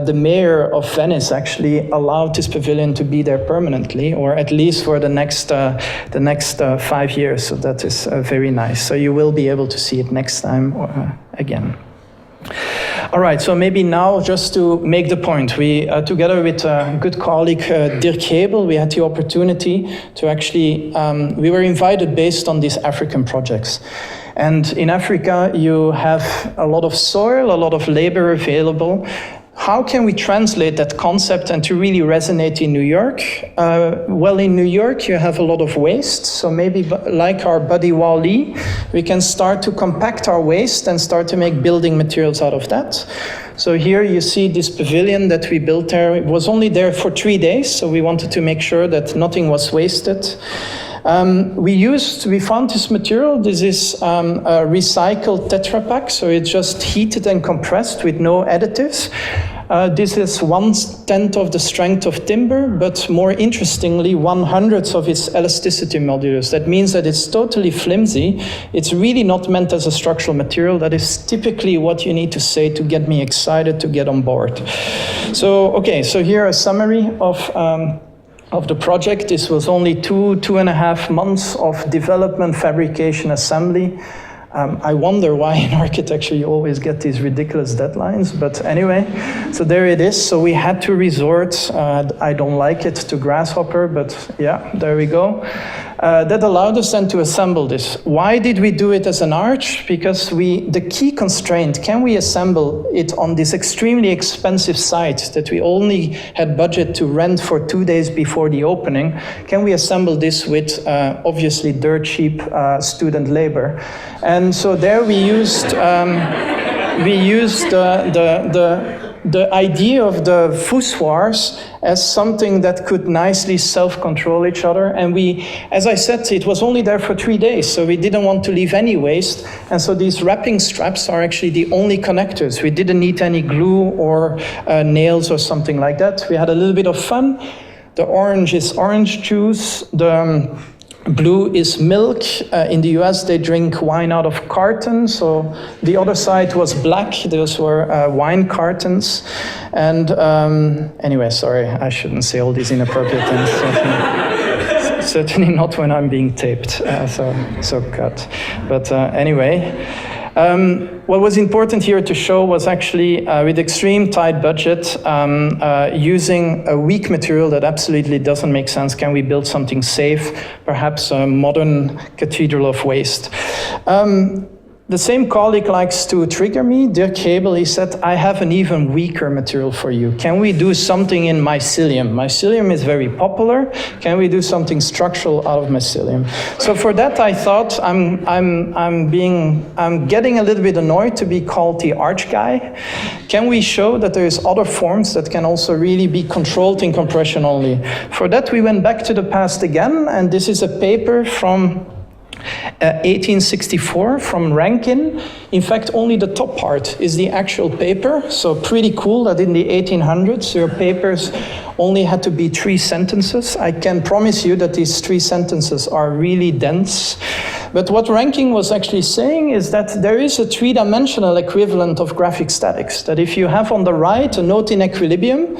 the mayor of Venice actually allowed this pavilion to be there permanently, or at least for the next 5 years. So that is very nice. So you will be able to see it next time again. All right, so maybe now just to make the point, we, together with a good colleague, Dirk Hebel, we had the opportunity to actually, we were invited based on these African projects. And in Africa, you have a lot of soil, a lot of labor available. How can we translate that concept and to really resonate in New York? Well, in New York, you have a lot of waste. So maybe like our buddy Wally, we can start to compact our waste and start to make building materials out of that. So here you see this pavilion that we built there. It was only there for 3 days, so we wanted to make sure that nothing was wasted. We found this material. This is a recycled Tetra Pak, so it's just heated and compressed with no additives. This is 1/10 of the strength of timber, but more interestingly, 1/100 of its elasticity modulus. That means that it's totally flimsy. It's really not meant as a structural material. That is typically what you need to say to get me excited to get on board. So, okay, so here a summary of the project. This was only 2.5 months of development, fabrication, assembly. I wonder why in architecture you always get these ridiculous deadlines, but anyway, so there it is. So we had to resort, I don't like it, to Grasshopper, but yeah, there we go. That allowed us then to assemble this. Why did we do it as an arch? Because the key constraint, can we assemble it on this extremely expensive site that we only had budget to rent for 2 days before the opening? Can we assemble this with obviously dirt cheap student labor? And so there we used the idea of the voussoirs as something that could nicely self-control each other. And we, as I said, it was only there for 3 days, so we didn't want to leave any waste. And so these wrapping straps are actually the only connectors. We didn't need any glue or nails or something like that. We had a little bit of fun. The orange is orange juice. The blue is milk. In the US, they drink wine out of cartons. So the other side was black. Those were wine cartons. And anyway, sorry, I shouldn't say all these inappropriate things. Certainly not when I'm being taped. So cut. But anyway. What was important here to show was actually, with extreme tight budget, using a weak material that absolutely doesn't make sense. Can we build something safe, perhaps a modern cathedral of waste? The same colleague likes to trigger me, Dirk Hebel. He said, I have an even weaker material for you. Can we do something in mycelium? Mycelium is very popular. Can we do something structural out of mycelium? So for that, I thought I'm getting a little bit annoyed to be called the arch guy. Can we show that there's other forms that can also really be controlled in compression only? For that, we went back to the past again, and this is a paper from 1864 from Rankin. In fact, only the top part is the actual paper, so pretty cool that in the 1800s your papers only had to be 3 sentences. I can promise you that these 3 sentences are really dense. But what Rankin was actually saying is that there is a 3-dimensional equivalent of graphic statics, that if you have on the right a node in equilibrium,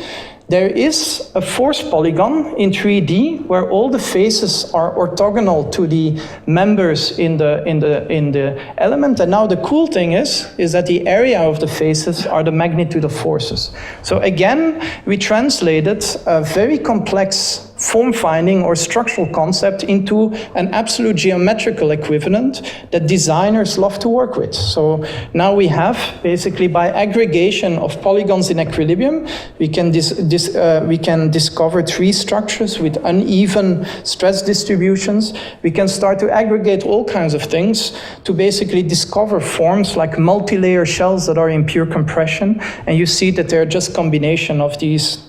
there is a force polygon in 3D where all the faces are orthogonal to the members in the element. And now the cool thing is that the area of the faces are the magnitude of forces. So again, we translated a very complex form finding or structural concept into an absolute geometrical equivalent that designers love to work with. So now we have, basically by aggregation of polygons in equilibrium, we can discover 3 structures with uneven stress distributions. We can start to aggregate all kinds of things to basically discover forms like multi-layer shells that are in pure compression. And you see that they're just combination of these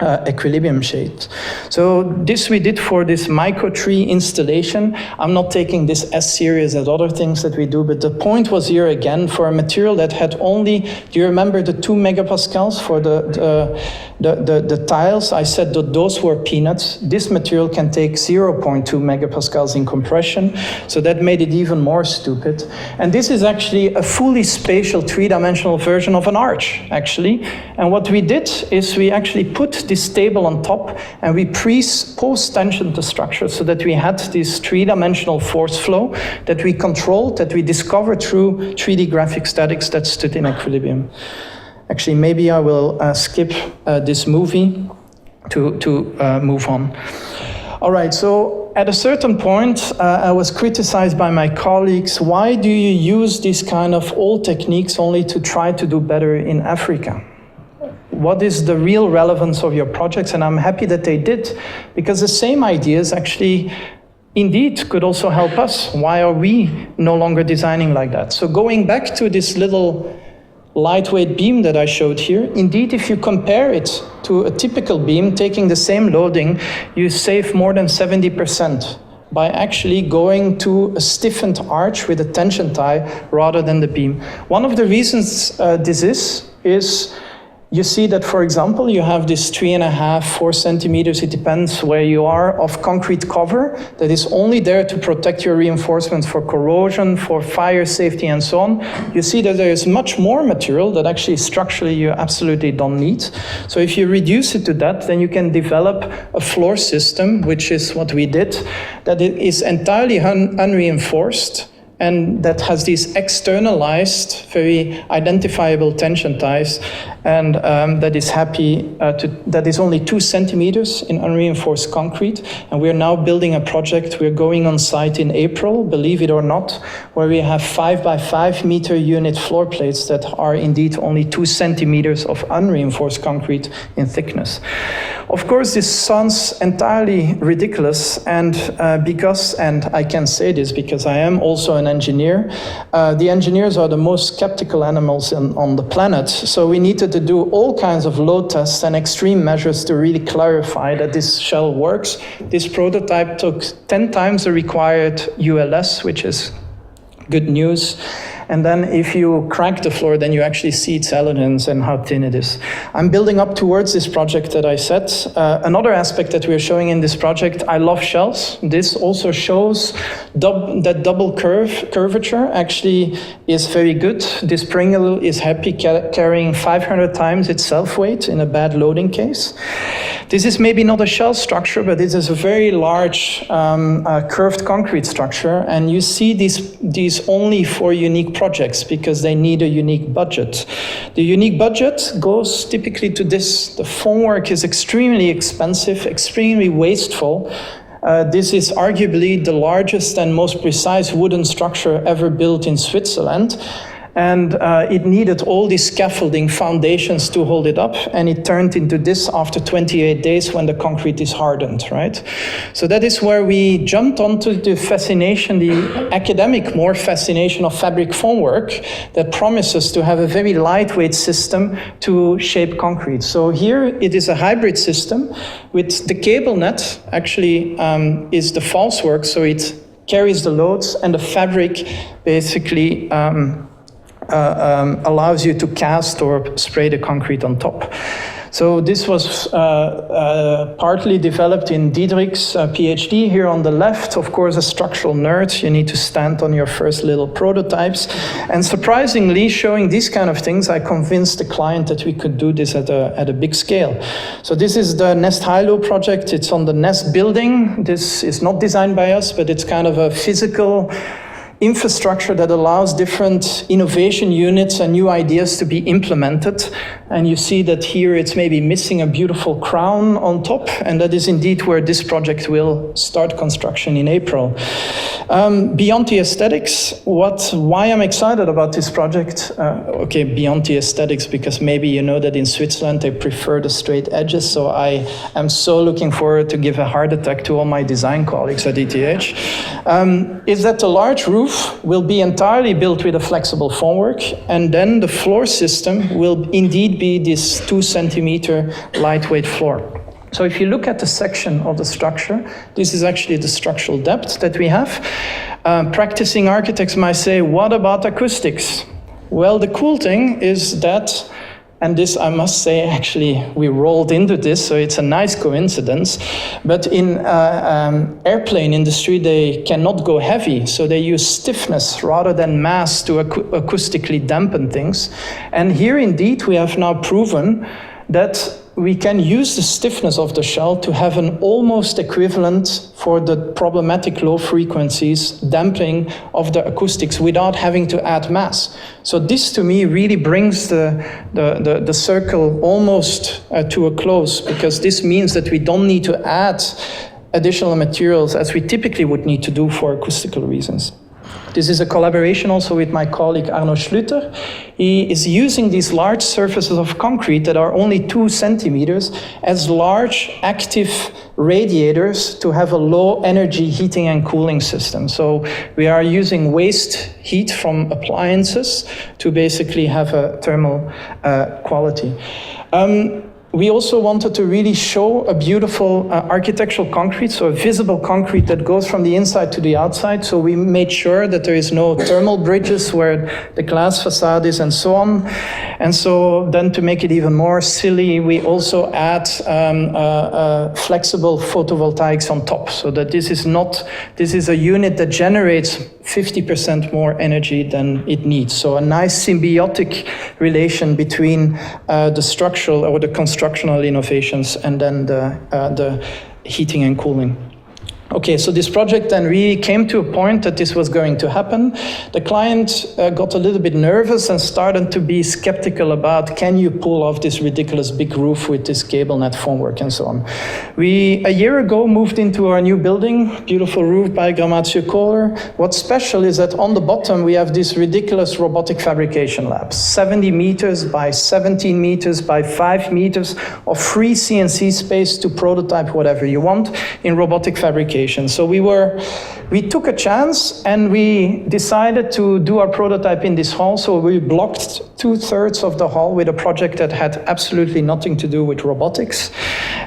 equilibrium shapes. So this we did for this micro tree installation. I'm not taking this as serious as other things that we do, but the point was here again for a material that had only, do you remember the 2 megapascals for the tiles? I said that those were peanuts. This material can take 0.2 megapascals in compression, so that made it even more stupid. And this is actually a fully spatial 3-dimensional version of an arch, actually. And what we did is we actually put this table on top and we post-tensioned the structure so that we had this 3-dimensional force flow that we controlled, that we discovered through 3D graphic statics that stood in equilibrium. Actually, maybe I will skip this movie to move on. All right, so at a certain point, I was criticized by my colleagues, why do you use these kind of old techniques only to try to do better in Africa? What is the real relevance of your projects? And I'm happy that they did, because the same ideas actually indeed could also help us. Why are we no longer designing like that? So going back to this little lightweight beam that I showed here, indeed, if you compare it to a typical beam, taking the same loading, you save more than 70% by actually going to a stiffened arch with a tension tie rather than the beam. One of the reasons this is you see that, for example, you have this 3.5, 4 centimeters, it depends where you are, of concrete cover that is only there to protect your reinforcements for corrosion, for fire safety, and so on. You see that there is much more material that actually structurally you absolutely don't need. So if you reduce it to that, then you can develop a floor system, which is what we did, that it is entirely unreinforced, and that has these externalized, very identifiable tension ties, and that is only 2 centimeters in unreinforced concrete. And we are now building a project. We're going on site in April, believe it or not, where we have 5 by 5 meter unit floor plates that are indeed only 2 centimeters of unreinforced concrete in thickness. Of course, this sounds entirely ridiculous, and I can say this because I am also an engineer. The engineers are the most skeptical animals on the planet, so we needed to do all kinds of load tests and extreme measures to really clarify that this shell works. This prototype took 10 times the required ULS, which is good news. And then if you crack the floor, then you actually see its elegance and how thin it is. I'm building up towards this project that I said. Another aspect that we're showing in this project, I love shells. This also shows that double curvature actually is very good. This Pringle is happy carrying 500 times its self-weight in a bad loading case. This is maybe not a shell structure, but this is a very large curved concrete structure. And you see these only for unique projects because they need a unique budget. The unique budget goes typically to this. The formwork is extremely expensive, extremely wasteful. This is arguably the largest and most precise wooden structure ever built in Switzerland. And it needed all these scaffolding foundations to hold it up, and it turned into this after 28 days when the concrete is hardened, right? So that is where we jumped onto the fascination, the academic more fascination of fabric formwork that promises to have a very lightweight system to shape concrete. So here it is a hybrid system with the cable net actually is the false work, so it carries the loads, and the fabric basically allows you to cast or spray the concrete on top. So this was partly developed in Diederik's PhD here on the left. Of course, a structural nerd, you need to stand on your first little prototypes. And surprisingly, showing these kind of things, I convinced the client that we could do this at a big scale. So this is the NEST HiLo project. It's on the NEST building. This is not designed by us, but it's kind of a physical infrastructure that allows different innovation units and new ideas to be implemented. And you see that here it's maybe missing a beautiful crown on top, and that is indeed where this project will start construction in April. Beyond the aesthetics, why I'm excited about this project, okay, beyond the aesthetics, because maybe you know that in Switzerland they prefer the straight edges, so I am so looking forward to give a heart attack to all my design colleagues at ETH, is that the large roof will be entirely built with a flexible formwork, and then the floor system will indeed be this 2 centimeter lightweight floor. So if you look at the section of the structure, this is actually the structural depth that we have. Practicing architects might say, what about acoustics? Well, the cool thing is that, and this, I must say, actually, we rolled into this, so it's a nice coincidence. But in airplane industry, they cannot go heavy, so they use stiffness rather than mass to acoustically dampen things. And here, indeed, we have now proven that we can use the stiffness of the shell to have an almost equivalent for the problematic low frequencies damping of the acoustics without having to add mass. So this to me really brings the circle almost to a close, because this means that we don't need to add additional materials as we typically would need to do for acoustical reasons. This is a collaboration also with my colleague Arno Schlüter. He is using these large surfaces of concrete that are only 2 centimeters as large active radiators to have a low energy heating and cooling system. So we are using waste heat from appliances to basically have a thermal quality. We also wanted to really show a beautiful architectural concrete, so a visible concrete that goes from the inside to the outside. So we made sure that there is no thermal bridges where the glass facade is and so on. And so then to make it even more silly, we also add flexible photovoltaics on top, so that this is a unit that generates 50% more energy than it needs. So a nice symbiotic relation between the structural or the constructional innovations and then the heating and cooling. Okay, so this project then really came to a point that this was going to happen. The client got a little bit nervous and started to be skeptical about, can you pull off this ridiculous big roof with this cable net formwork and so on. We, a year ago, moved into our new building, beautiful roof by Collier. What's special is that on the bottom we have this ridiculous robotic fabrication labs, 70 meters by 17 meters by 5 meters of free CNC space to prototype whatever you want in robotic fabrication. So we took a chance and we decided to do our prototype in this hall. So we blocked 2/3 of the hall with a project that had absolutely nothing to do with robotics.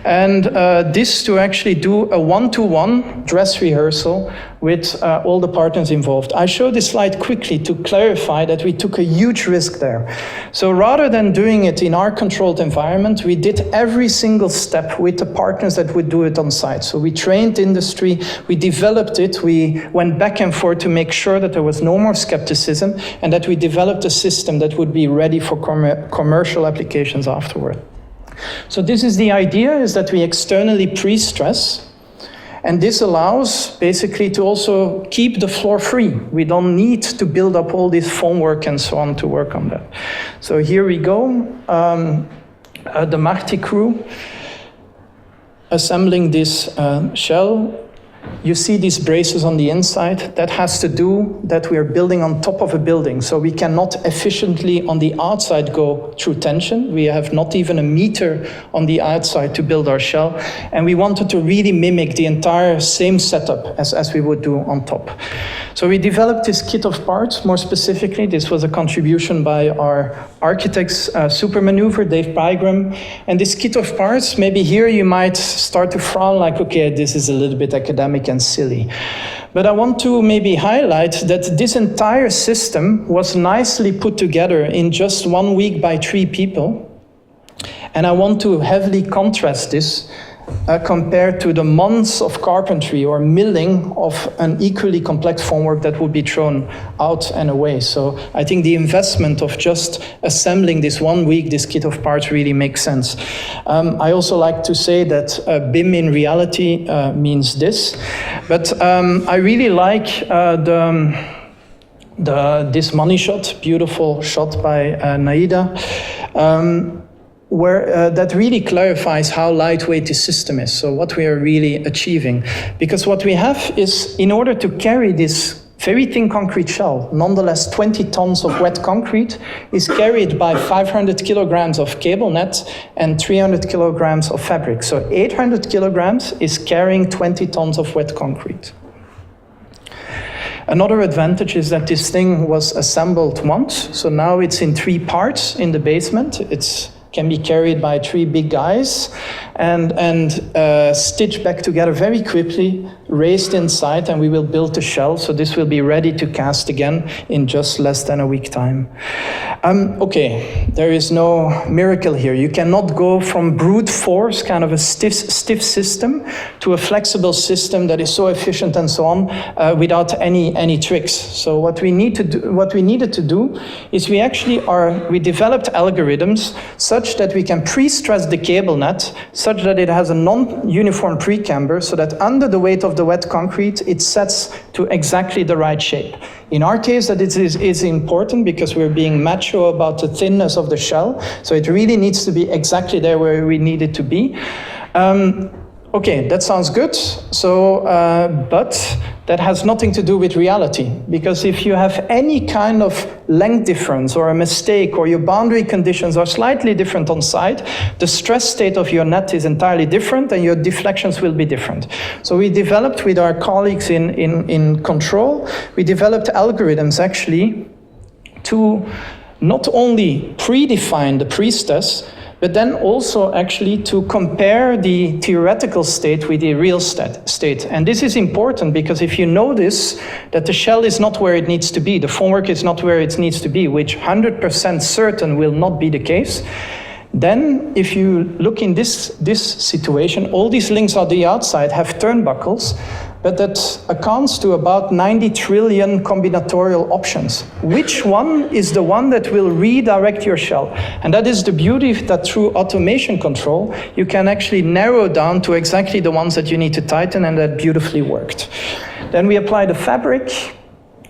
And this to actually do a one-to-one dress rehearsal with all the partners involved. I show this slide quickly to clarify that we took a huge risk there. So rather than doing it in our controlled environment, we did every single step with the partners that would do it on site. So we trained industry, we developed it, we went back and forth to make sure that there was no more skepticism and that we developed a system that would be ready for commercial applications afterward. So this is the idea, is that we externally pre-stress. And this allows basically to also keep the floor free. We don't need to build up all this formwork and so on to work on that. So here we go, the Marti crew assembling this shell. You see these braces on the inside. That has to do that we are building on top of a building. So we cannot efficiently on the outside go through tension. We have not even a meter on the outside to build our shell. And we wanted to really mimic the entire same setup as we would do on top. So we developed this kit of parts. More specifically, this was a contribution by our architect's super maneuver, Dave Bygram. And this kit of parts, maybe here you might start to frown like, okay, this is a little bit academic and silly. But I want to maybe highlight that this entire system was nicely put together in just 1 week by 3 people. And I want to heavily contrast this compared to the months of carpentry or milling of an equally complex formwork that would be thrown out and away. So I think the investment of just assembling this 1 week, this kit of parts, really makes sense. I also like to say that BIM in reality means this, but I really like this money shot, beautiful shot by Naida. Where that really clarifies how lightweight this system is, so what we are really achieving. Because what we have is, in order to carry this very thin concrete shell, nonetheless 20 tons of wet concrete is carried by 500 kilograms of cable net and 300 kilograms of fabric. So 800 kilograms is carrying 20 tons of wet concrete. Another advantage is that this thing was assembled once, so now it's in 3 parts in the basement. It can be carried by 3 big guys and stitched back together very quickly, raised inside, and we will build the shell. So this will be ready to cast again in just less than a week time. Okay, there is no miracle here. You cannot go from brute force, kind of a stiff system, to a flexible system that is so efficient and so on without any tricks. So what we needed to do is we developed algorithms such that we can pre-stress the cable net such that it has a non-uniform pre-camber, so that under the weight of the wet concrete, it sets to exactly the right shape. In our case, that is important because we're being macho about the thinness of the shell, so it really needs to be exactly there where we need it to be. Okay, that sounds good. So, but that has nothing to do with reality, because if you have any kind of length difference or a mistake, or your boundary conditions are slightly different on site, the stress state of your net is entirely different and your deflections will be different. So we developed with our colleagues in control, we developed algorithms actually to not only predefine the pre-stress, but then also actually to compare the theoretical state with the real state. And this is important because if you notice that the shell is not where it needs to be, the formwork is not where it needs to be, which 100% certain will not be the case, then if you look in this situation, all these links on the outside have turnbuckles, but that accounts to about 90 trillion combinatorial options. Which one is the one that will redirect your shell? And that is the beauty that through automation control, you can actually narrow down to exactly the ones that you need to tighten, and that beautifully worked. Then we apply the fabric.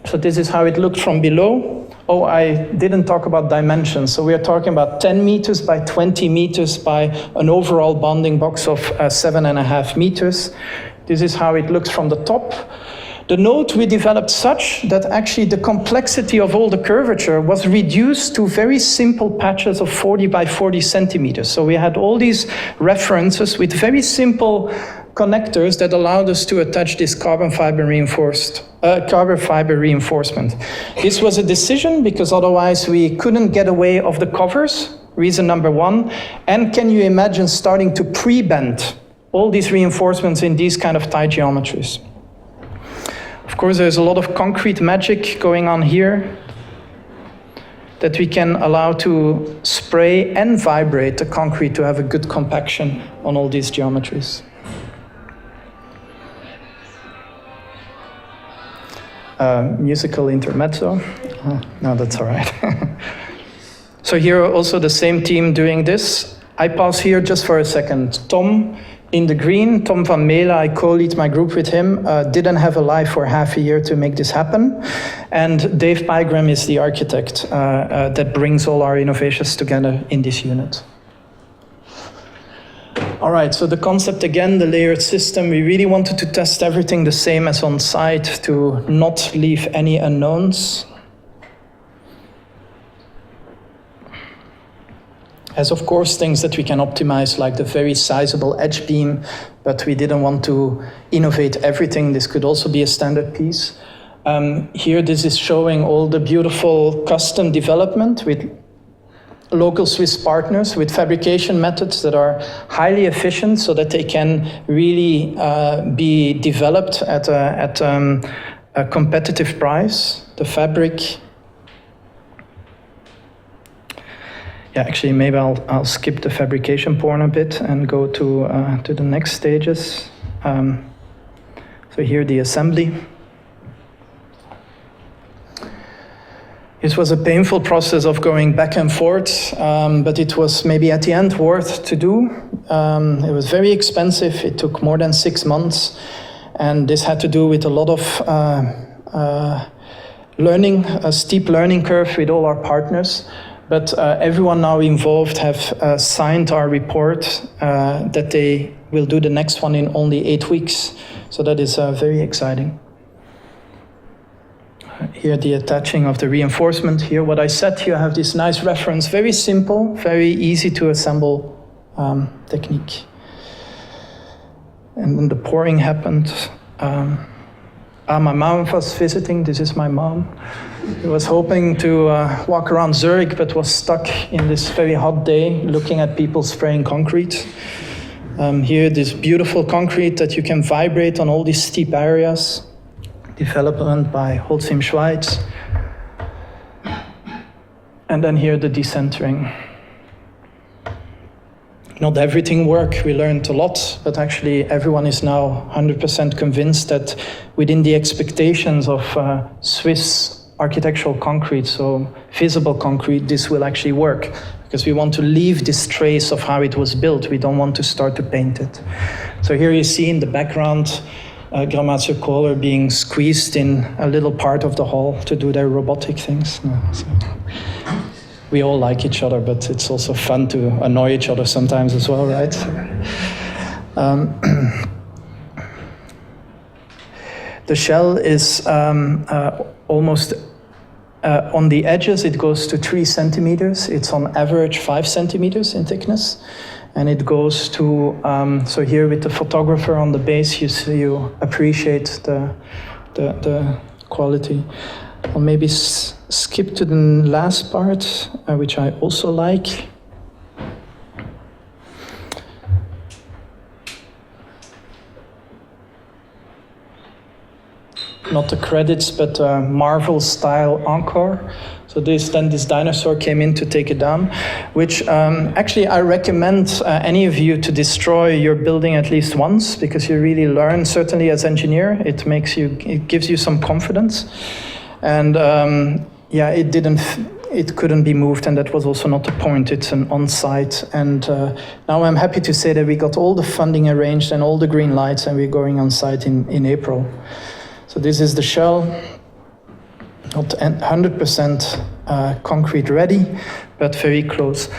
So this is how it looked from below. Oh, I didn't talk about dimensions. So we are talking about 10 meters by 20 meters by an overall bonding box of 7.5 meters. This is how it looks from the top. The node we developed such that actually the complexity of all the curvature was reduced to very simple patches of 40 by 40 centimeters. So we had all these references with very simple connectors that allowed us to attach this carbon fiber reinforcement. This was a decision because otherwise we couldn't get away of the covers, reason number one. And can you imagine starting to pre-bend all these reinforcements in these kind of tight geometries? Of course, there's a lot of concrete magic going on here that we can allow to spray and vibrate the concrete to have a good compaction on all these geometries. Musical intermezzo. No, that's all right. So here also the same team doing this. I pause here just for a second. Tom in the green, Tom van Mela, I co-lead my group with him, didn't have a life for half a year to make this happen. And Dave Pygram is the architect that brings all our innovations together in this unit. All right, so the concept again, the layered system, we really wanted to test everything the same as on site to not leave any unknowns. Has of course things that we can optimize, like the very sizable edge beam, but we didn't want to innovate everything. This could also be a standard piece. Here, this is showing all the beautiful custom development with local Swiss partners with fabrication methods that are highly efficient so that they can really be developed at a competitive price. The fabric. Yeah, actually, maybe I'll skip the fabrication porn a bit and go to the next stages. So here, the assembly. It was a painful process of going back and forth, but it was maybe at the end worth to do. It was very expensive. It took more than 6 months, and this had to do with a lot of learning, a steep learning curve with all our partners. But everyone now involved have signed our report that they will do the next one in only 8 weeks. So that is very exciting. Here the attaching of the reinforcement. Here what I said, you have this nice reference, very simple, very easy to assemble technique. And then the pouring happened. My mom was visiting, this is my mom. He was hoping to walk around Zurich, but was stuck in this very hot day looking at people spraying concrete. Here this beautiful concrete that you can vibrate on all these steep areas. Development by Holcim Schweiz. And then here the decentering. Not everything worked, we learned a lot, but actually everyone is now 100% convinced that within the expectations of Swiss architectural concrete, so visible concrete, this will actually work. Because we want to leave this trace of how it was built. We don't want to start to paint it. So here you see in the background Grammatica Kohler being squeezed in a little part of the hall to do their robotic things. No, so we all like each other, but it's also fun to annoy each other sometimes as well, right? The shell is almost on the edges, it goes to 3 centimeters. It's on average 5 centimeters in thickness. And it goes to, so here with the photographer on the base, you appreciate the quality. I'll maybe skip to the last part, which I also like. not the credits, but Marvel-style encore. So this dinosaur came in to take it down, which actually I recommend any of you to destroy your building at least once, because you really learn, certainly as engineer, it gives you some confidence. And yeah, it couldn't be moved, and that was also not the point. It's an on-site, and now I'm happy to say that we got all the funding arranged and all the green lights, and we're going on-site in April. So this is the shell, not 100% concrete ready, but very close.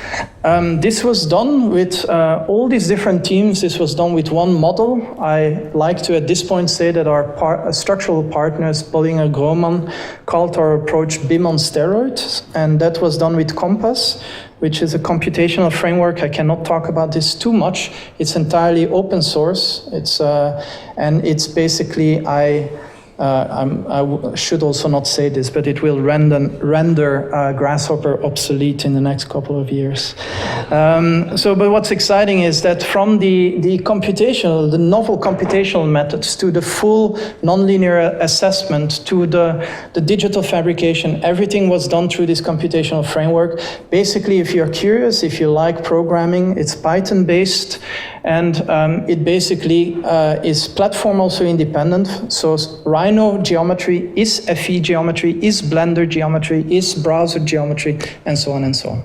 This was done with all these different teams. This was done with one model. I like to, at this point, say that our structural partners, Bollinger Grohmann, called our approach BIM on steroids, and that was done with Compass, which is a computational framework. I cannot talk about this too much. It's entirely open source. And it's basically, I should also not say this, but it will render Grasshopper obsolete in the next couple of years. But what's exciting is that from the novel computational methods to the full nonlinear assessment to the digital fabrication, everything was done through this computational framework. Basically, if you're curious, if you like programming, it's Python-based, and it basically is platform also independent. So Rhino geometry is FE geometry, is Blender geometry, is browser geometry, and so on and so on.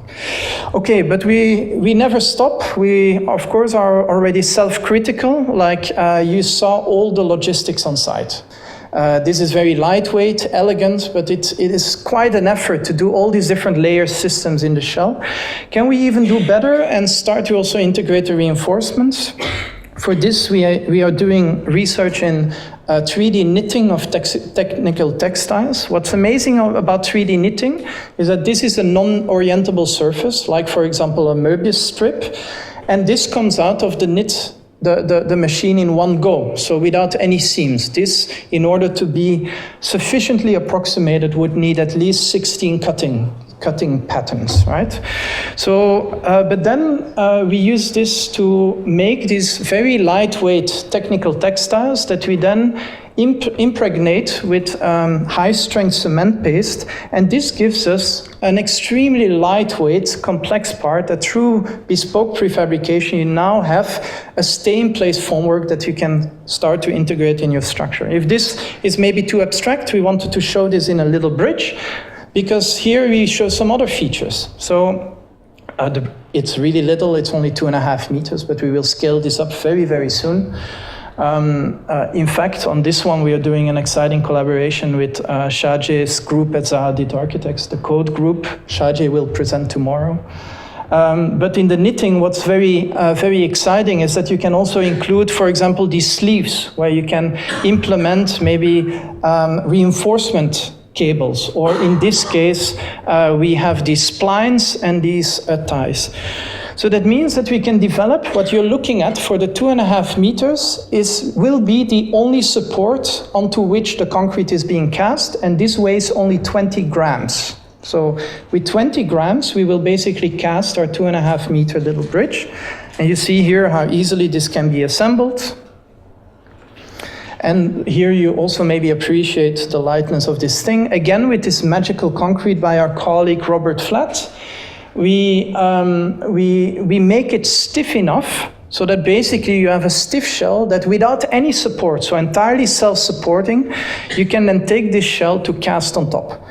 Okay, but we never stop. We, of course, are already self-critical, like you saw all the logistics on site. This is very lightweight, elegant, but it is quite an effort to do all these different layer systems in the shell. Can we even do better and start to also integrate the reinforcements? For this, we are doing research in 3D knitting of technical textiles. What's amazing about 3D knitting is that this is a non-orientable surface, like, for example, a Möbius strip, and this comes out of the machine in one go, so without any seams. This, in order to be sufficiently approximated, would need at least 16 cutting patterns, right? So, but then we use this to make these very lightweight technical textiles that we then impregnate with high-strength cement paste, and this gives us an extremely lightweight, complex part that through bespoke prefabrication you now have a stay-in-place formwork that you can start to integrate in your structure. If this is maybe too abstract, we wanted to show this in a little bridge, because here we show some other features. So it's really little, it's only 2.5 meters, but we will scale this up very, very soon. In fact, on this one, we are doing an exciting collaboration with Shaj's group at Zahadid Architects, the Code Group. Shaj will present tomorrow. But in the knitting, what's very exciting is that you can also include, for example, these sleeves, where you can implement maybe reinforcement cables, or in this case, we have these splines and these ties. So that means that we can develop what you're looking at for the 2.5 meters will be the only support onto which the concrete is being cast, and this weighs only 20 grams. So with 20 grams, we will basically cast our 2.5 meter little bridge. And you see here how easily this can be assembled. And here you also maybe appreciate the lightness of this thing. Again, with this magical concrete by our colleague Robert Flatt, we make it stiff enough so that basically you have a stiff shell that without any support, so entirely self-supporting, you can then take this shell to cast on top.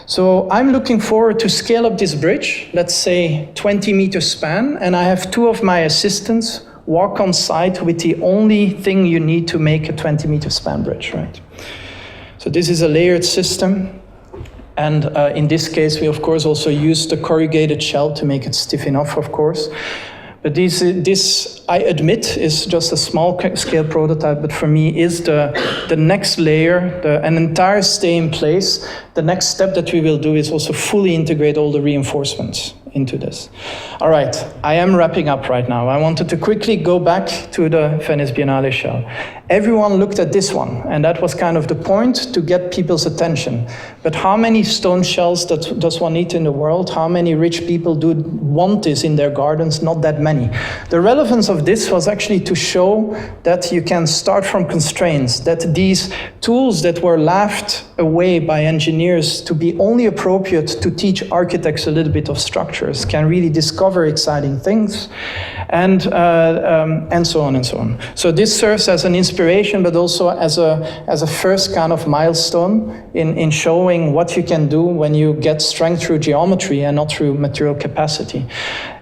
So I'm looking forward to scale up this bridge, let's say 20 meter span, and I have 2 of my assistants walk on site with the only thing you need to make a 20 meter span bridge, right? So this is a layered system. And in this case, we of course also use the corrugated shell to make it stiff enough, of course. But this, I admit, is just a small scale prototype, but for me is the next layer, an entire stay in place. The next step that we will do is also fully integrate all the reinforcements into this. All right, I am wrapping up right now. I wanted to quickly go back to the Venice Biennale shell. Everyone looked at this one, and that was kind of the point to get people's attention. But how many stone shells does one need in the world? How many rich people do want this in their gardens? Not that many. The relevance of this was actually to show that you can start from constraints, that these tools that were laughed away by engineers to be only appropriate to teach architects a little bit of structures can really discover exciting things, and so on and so on. So this serves as an inspiration, but also as a first kind of milestone in showing what you can do when you get strength through geometry and not through material capacity.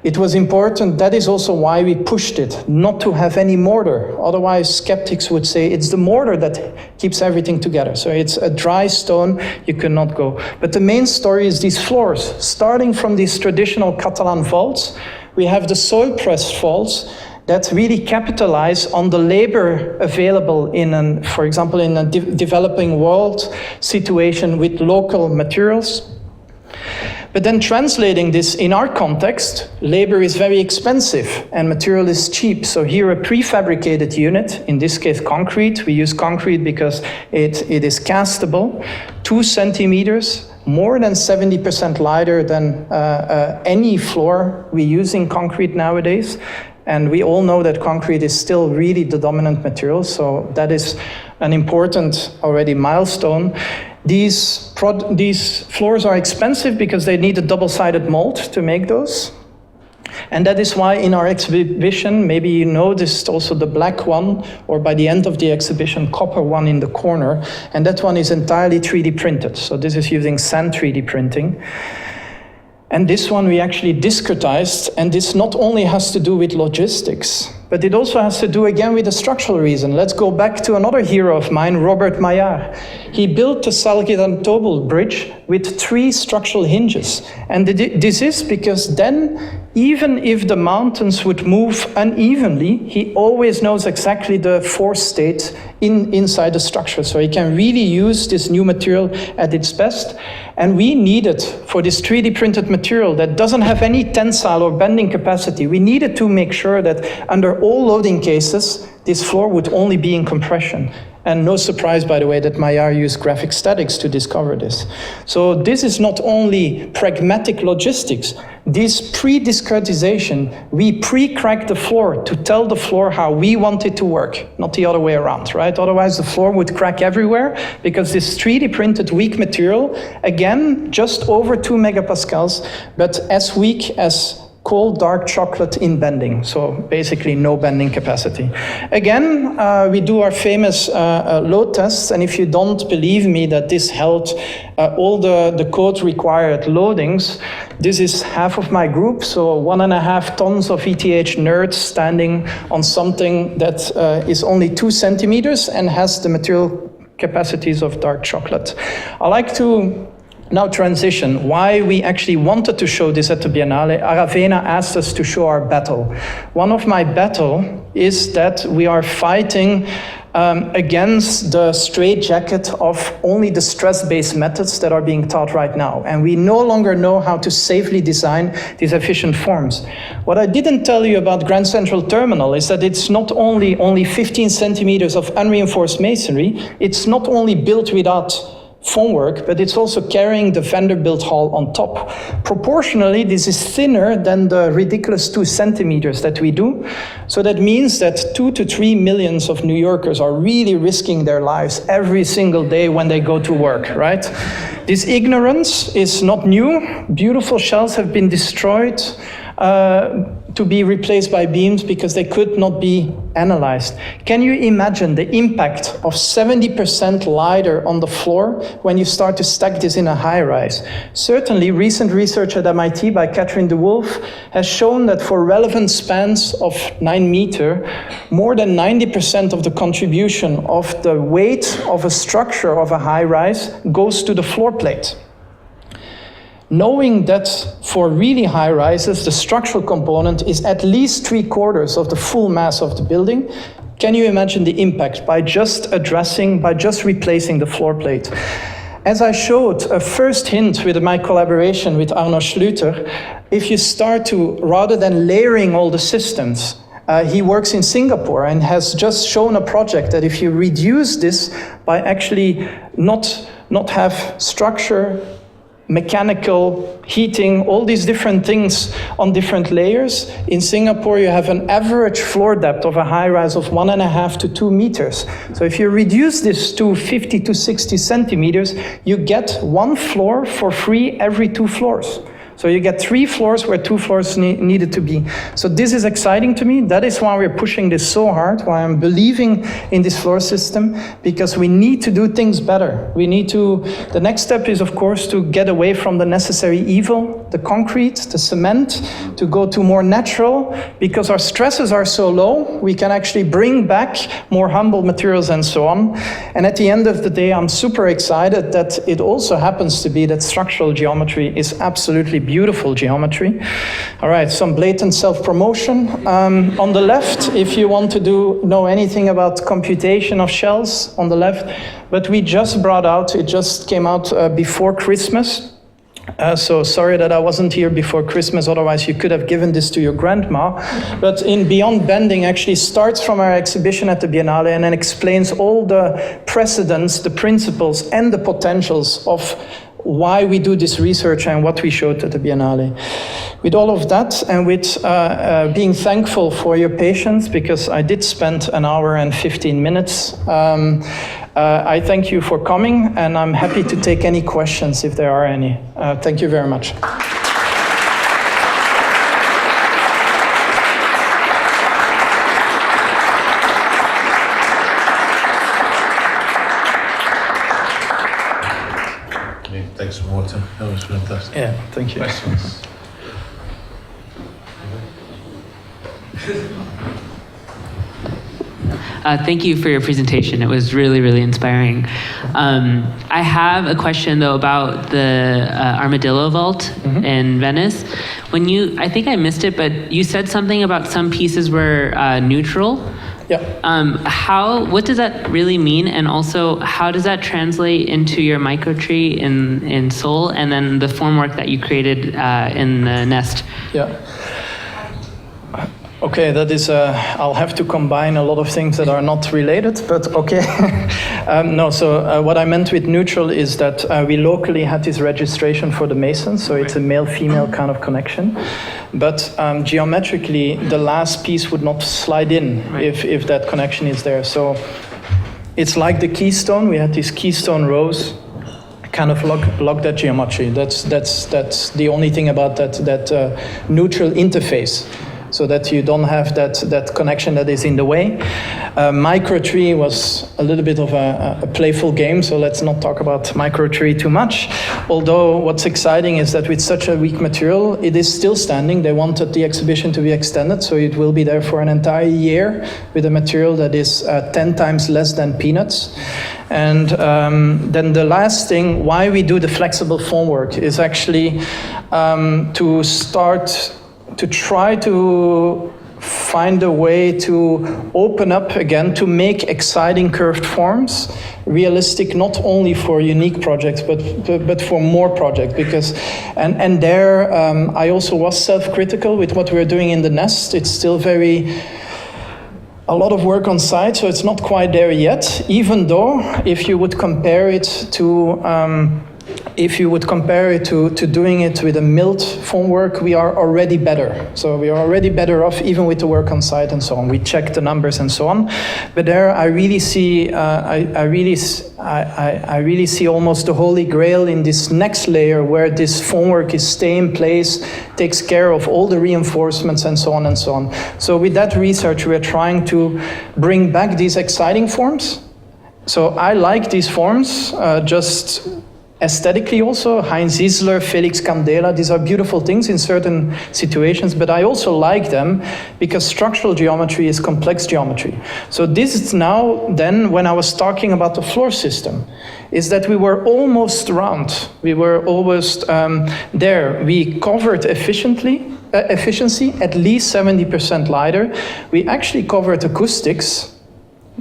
It was important, that is also why we pushed it, not to have any mortar. Otherwise, skeptics would say it's the mortar that keeps everything together. So it's a dry stone, you cannot go. But the main story is these floors. Starting from these traditional Catalan vaults, we have the soil pressed vaults that really capitalize on the labor available for example, in a developing world situation with local materials. But then translating this in our context, labor is very expensive and material is cheap. So here a prefabricated unit, in this case concrete, we use concrete because it is castable, 2 centimeters, more than 70% lighter than any floor we use in concrete nowadays. And we all know that concrete is still really the dominant material, so that is an important already milestone. These floors are expensive because they need a double-sided mold to make those. And that is why in our exhibition, maybe you noticed also the black one, or by the end of the exhibition, copper one in the corner. And that one is entirely 3D printed. So this is using sand 3D printing. And this one we actually discretized, and this not only has to do with logistics, but it also has to do again with a structural reason. Let's go back to another hero of mine, Robert Maillard. He built the Salgirantobel Bridge with 3 structural hinges. And this is because then, even if the mountains would move unevenly, he always knows exactly the force state inside the structure. So he can really use this new material at its best. And we needed, for this 3D printed material that doesn't have any tensile or bending capacity, we needed to make sure that under all loading cases, this floor would only be in compression. And no surprise, by the way, that Maillard used graphic statics to discover this. So this is not only pragmatic logistics. This pre-discretization, we pre-crack the floor to tell the floor how we want it to work, not the other way around, right? Otherwise, the floor would crack everywhere because this 3D printed weak material, again, just over 2 megapascals, but as weak as cold dark chocolate in bending, so basically no bending capacity. Again, we do our famous load tests, and if you don't believe me that this held all the code required loadings, this is half of my group, so 1.5 tons of ETH nerds standing on something that is only 2 centimeters and has the material capacities of dark chocolate. I like to now transition, why we actually wanted to show this at the Biennale. Aravena asked us to show our battle. One of my battle is that we are fighting against the straitjacket of only the stress-based methods that are being taught right now. And we no longer know how to safely design these efficient forms. What I didn't tell you about Grand Central Terminal is that it's not only 15 centimeters of unreinforced masonry, it's not only built without formwork, but it's also carrying the Vanderbilt hull on top. Proportionally, this is thinner than the ridiculous 2 centimeters that we do. So that means that 2 to 3 million of New Yorkers are really risking their lives every single day when they go to work, right? This ignorance is not new. Beautiful shells have been destroyed to be replaced by beams because they could not be analyzed. Can you imagine the impact of 70% lighter on the floor when you start to stack this in a high-rise? Certainly, recent research at MIT by Catherine de Wolf has shown that for relevant spans of 9 meters, more than 90% of the contribution of the weight of a structure of a high-rise goes to the floor plate. Knowing that for really high rises, the structural component is at least 3/4 of the full mass of the building, can you imagine the impact by just replacing the floor plate? As I showed a first hint with my collaboration with Arno Schlüter, if you start to, rather than layering all the systems, He works in Singapore and has just shown a project that if you reduce this by actually not have structure, mechanical, heating, all these different things on different layers. In Singapore, you have an average floor depth of a high-rise of 1.5 to 2 meters. So if you reduce this to 50 to 60 centimeters, you get 1 floor for free every 2 floors. So you get 3 floors where 2 floors needed to be. So this is exciting to me. That is why we're pushing this so hard, why I'm believing in this floor system, because we need to do things better. We need to, the next step is, of course, to get away from the necessary evil, the concrete, the cement, to go to more natural, because our stresses are so low, we can actually bring back more humble materials and so on. And at the end of the day, I'm super excited that it also happens to be that structural geometry is absolutely beautiful geometry. All right, some blatant self-promotion. On the left, if you want to know anything about computation of shells, on the left, but we just brought out, it just came out before Christmas. So sorry that I wasn't here before Christmas, otherwise you could have given this to your grandma. But in Beyond Bending actually starts from our exhibition at the Biennale and then explains all the precedents, the principles, and the potentials of why we do this research and what we showed at the Biennale. With all of that and with being thankful for your patience, because I did spend 1 hour and 15 minutes, I thank you for coming, and I'm happy to take any questions if there are any. Thank you very much. Take some water. That was fantastic. Yeah, thank you. Questions? Thank you for your presentation. It was really, really inspiring. I have a question though about the Armadillo vault in Venice. When I think I missed it, but you said something about some pieces were neutral. Yeah. What does that really mean? And also, how does that translate into your microtree in Seoul, and then the formwork that you created in the NEST? Yeah. Okay, that is, I'll have to combine a lot of things that are not related, but okay. What I meant with neutral is that we locally had this registration for the masons, so it's a male-female kind of connection. But geometrically, the last piece would not slide in if that connection is there. So it's like the keystone. We had these keystone rows kind of lock that geometry. That's the only thing about that neutral interface, so that you don't have that connection that is in the way. Microtree was a little bit of a playful game, so let's not talk about microtree too much. Although what's exciting is that with such a weak material, it is still standing. They wanted the exhibition to be extended, so it will be there for an entire year with a material that is 10 times less than peanuts. And then the last thing, why we do the flexible formwork is actually to try to find a way to open up again, to make exciting curved forms realistic, not only for unique projects, but for more projects. Because, and there, I also was self-critical with what we're doing in the NEST. It's still a lot of work on site, so it's not quite there yet, even though if you would compare it to doing it with a milled formwork, we are already better. So we are already better off even with the work on site and so on. We check the numbers and so on. But there I really see I really see almost the holy grail in this next layer, where this formwork is stay in place, takes care of all the reinforcements and so on and so on. So with that research, we are trying to bring back these exciting forms. So I like these forms, just aesthetically also. Heinz Isler, Felix Candela, these are beautiful things in certain situations, but I also like them because structural geometry is complex geometry. So this is now, then, when I was talking about the floor system, is that we were almost round. We were almost there. We covered efficiency, at least 70% lighter. We actually covered acoustics,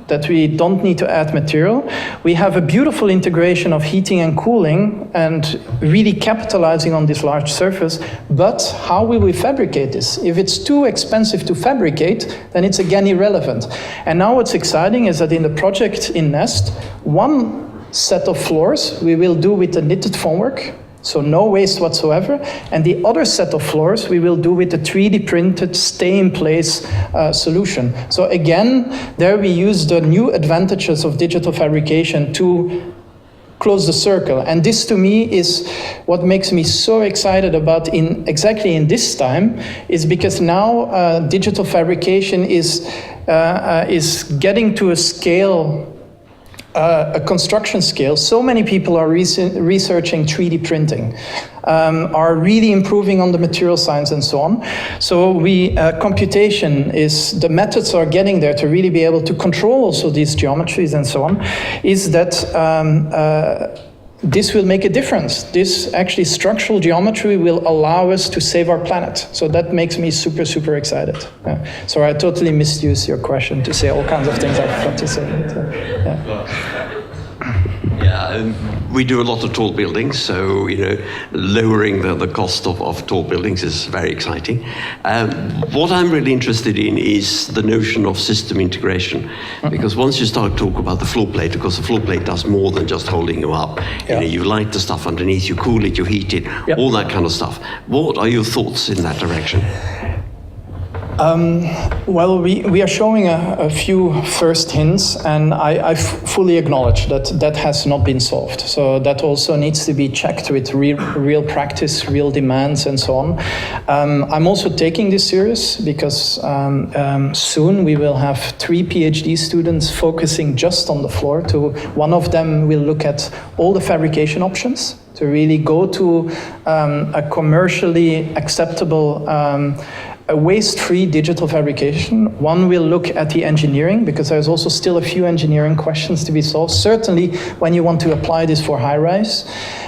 that we don't need to add material. We have a beautiful integration of heating and cooling and really capitalizing on this large surface, but how will we fabricate this? If it's too expensive to fabricate, then it's again irrelevant. And now what's exciting is that in the project in NEST, one set of floors we will do with the knitted formwork, so no waste whatsoever. And the other set of floors we will do with the 3D printed stay-in-place solution. So again, there we use the new advantages of digital fabrication to close the circle. And this to me is what makes me so excited about exactly in this time, is because now digital fabrication is getting to a scale, a construction scale. So many people are researching 3D printing, are really improving on the material science and so on. So computation is, the methods are getting there to really be able to control also these geometries and so on, is that this will make a difference. This actually structural geometry will allow us to save our planet. So that makes me super, super excited. Yeah. Sorry, I totally misused your question to say all kinds of things I forgot to say. We do a lot of tall buildings, so lowering the cost of tall buildings is very exciting. What I'm really interested in is the notion of system integration, because once you start to talk about the floor plate, because the floor plate does more than just holding you up. Yeah. You light the stuff underneath, you cool it, you heat it, all that kind of stuff. What are your thoughts in that direction? Well, we are showing a few first hints, and I fully acknowledge that has not been solved. So that also needs to be checked with real practice, real demands, and so on. I'm also taking this serious because soon we will have 3 PhD students focusing just on the floor. One of them will look at all the fabrication options to really go to a commercially acceptable a waste-free digital fabrication. One will look at the engineering, because there's also still a few engineering questions to be solved, certainly when you want to apply this for high-rise.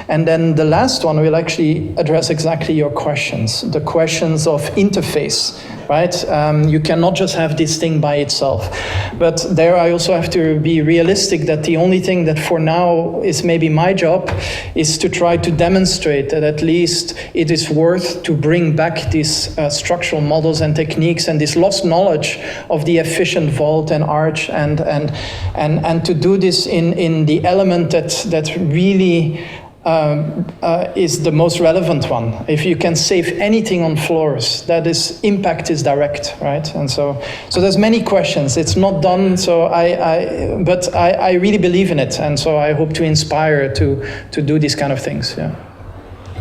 And then the last one will actually address exactly your questions, the questions of interface, right? You cannot just have this thing by itself. But there I also have to be realistic that the only thing that for now is maybe my job is to try to demonstrate that at least it is worth to bring back these structural models and techniques and this lost knowledge of the efficient vault and arch and to do this in the element that really is the most relevant one. If you can save anything on floors, that is, impact is direct, right? And so there's many questions. It's not done, so but I really believe in it, and so I hope to inspire to do these kind of things. Yeah.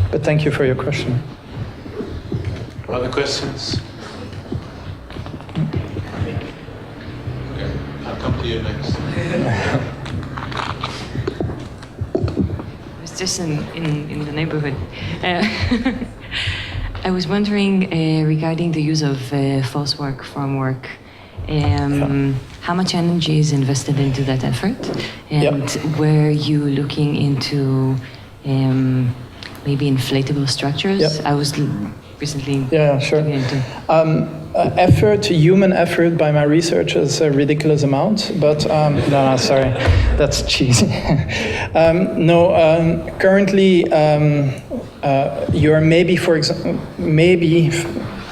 But thank you for your question. Other questions? Okay, I'll come to you next. Just in the neighborhood. I was wondering regarding the use of false work, formwork, how much energy is invested into that effort, and were you looking into maybe inflatable structures? Yep. I was recently sure. looking into Human effort by my research is a ridiculous amount, but no, sorry, that's cheesy. Currently you're maybe, for example,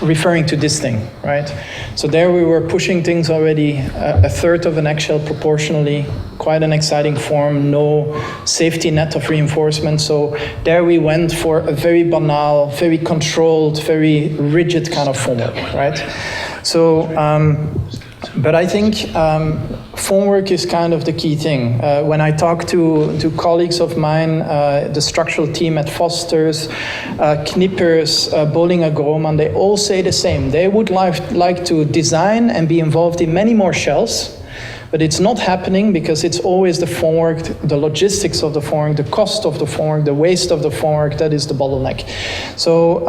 referring to this thing, right? So there we were pushing things already a third of an eggshell proportionally, quite an exciting form, no safety net of reinforcement. So there we went for a very banal, very controlled, very rigid kind of formwork, right? So, but I think formwork is kind of the key thing. When I talk to colleagues of mine, the structural team at Foster's, Knippers, Bollinger Grohmann, they all say the same. They would like to design and be involved in many more shells, but it's not happening because it's always the formwork, the logistics of the formwork, the cost of the formwork, the waste of the formwork, that is the bottleneck. So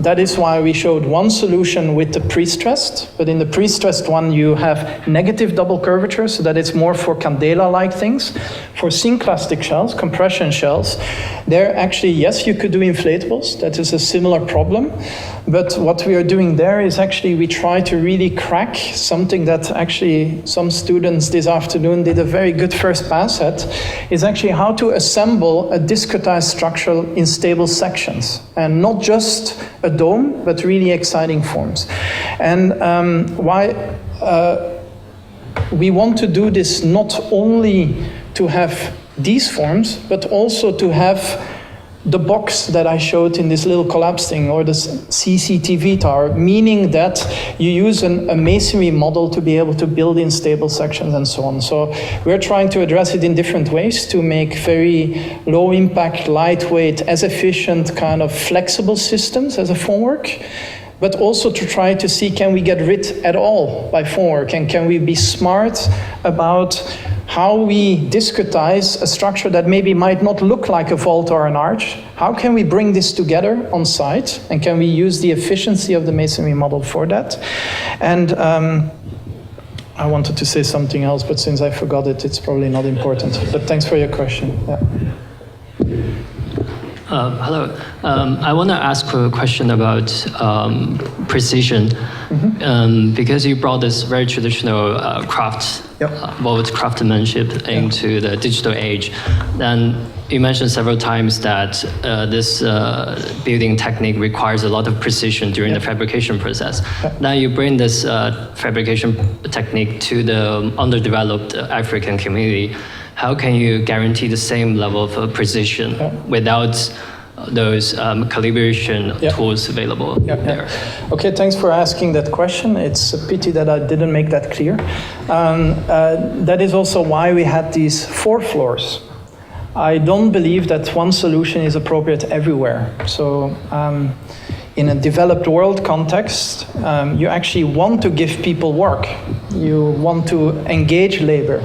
that is why we showed one solution with the pre-stressed, but in the pre-stressed one you have negative double curvature, so that it's more for candela-like things. For synclastic shells, compression shells, there actually, yes, you could do inflatables, that is a similar problem, but what we are doing there is actually we try to really crack something that actually some students students this afternoon did a very good first pass at, is actually how to assemble a discretized structure in stable sections, and not just a dome, but really exciting forms. And why we want to do this not only to have these forms, but also to have the box that I showed in this little collapse thing, or the CCTV tower, meaning that you use a masonry model to be able to build in stable sections and so on. So we're trying to address it in different ways to make very low impact, lightweight, as efficient kind of flexible systems as a formwork, but also to try to see, can we get rid at all by formwork, and can we be smart about how we discretize a structure that maybe might not look like a vault or an arch. How can we bring this together on site, and can we use the efficiency of the masonry model for that? And I wanted to say something else, but since I forgot it, it's probably not important. But thanks for your question. Yeah. Hello. I want to ask a question about precision, because you brought this very traditional vault craftsmanship into the digital age. Then you mentioned several times that this building technique requires a lot of precision during the fabrication process. Now you bring this fabrication technique to the underdeveloped African community. How can you guarantee the same level of precision without those calibration tools available there? Okay, thanks for asking that question. It's a pity that I didn't make that clear. That is also why we had these 4 floors. I don't believe that one solution is appropriate everywhere. So in a developed world context, you actually want to give people work. You want to engage labor.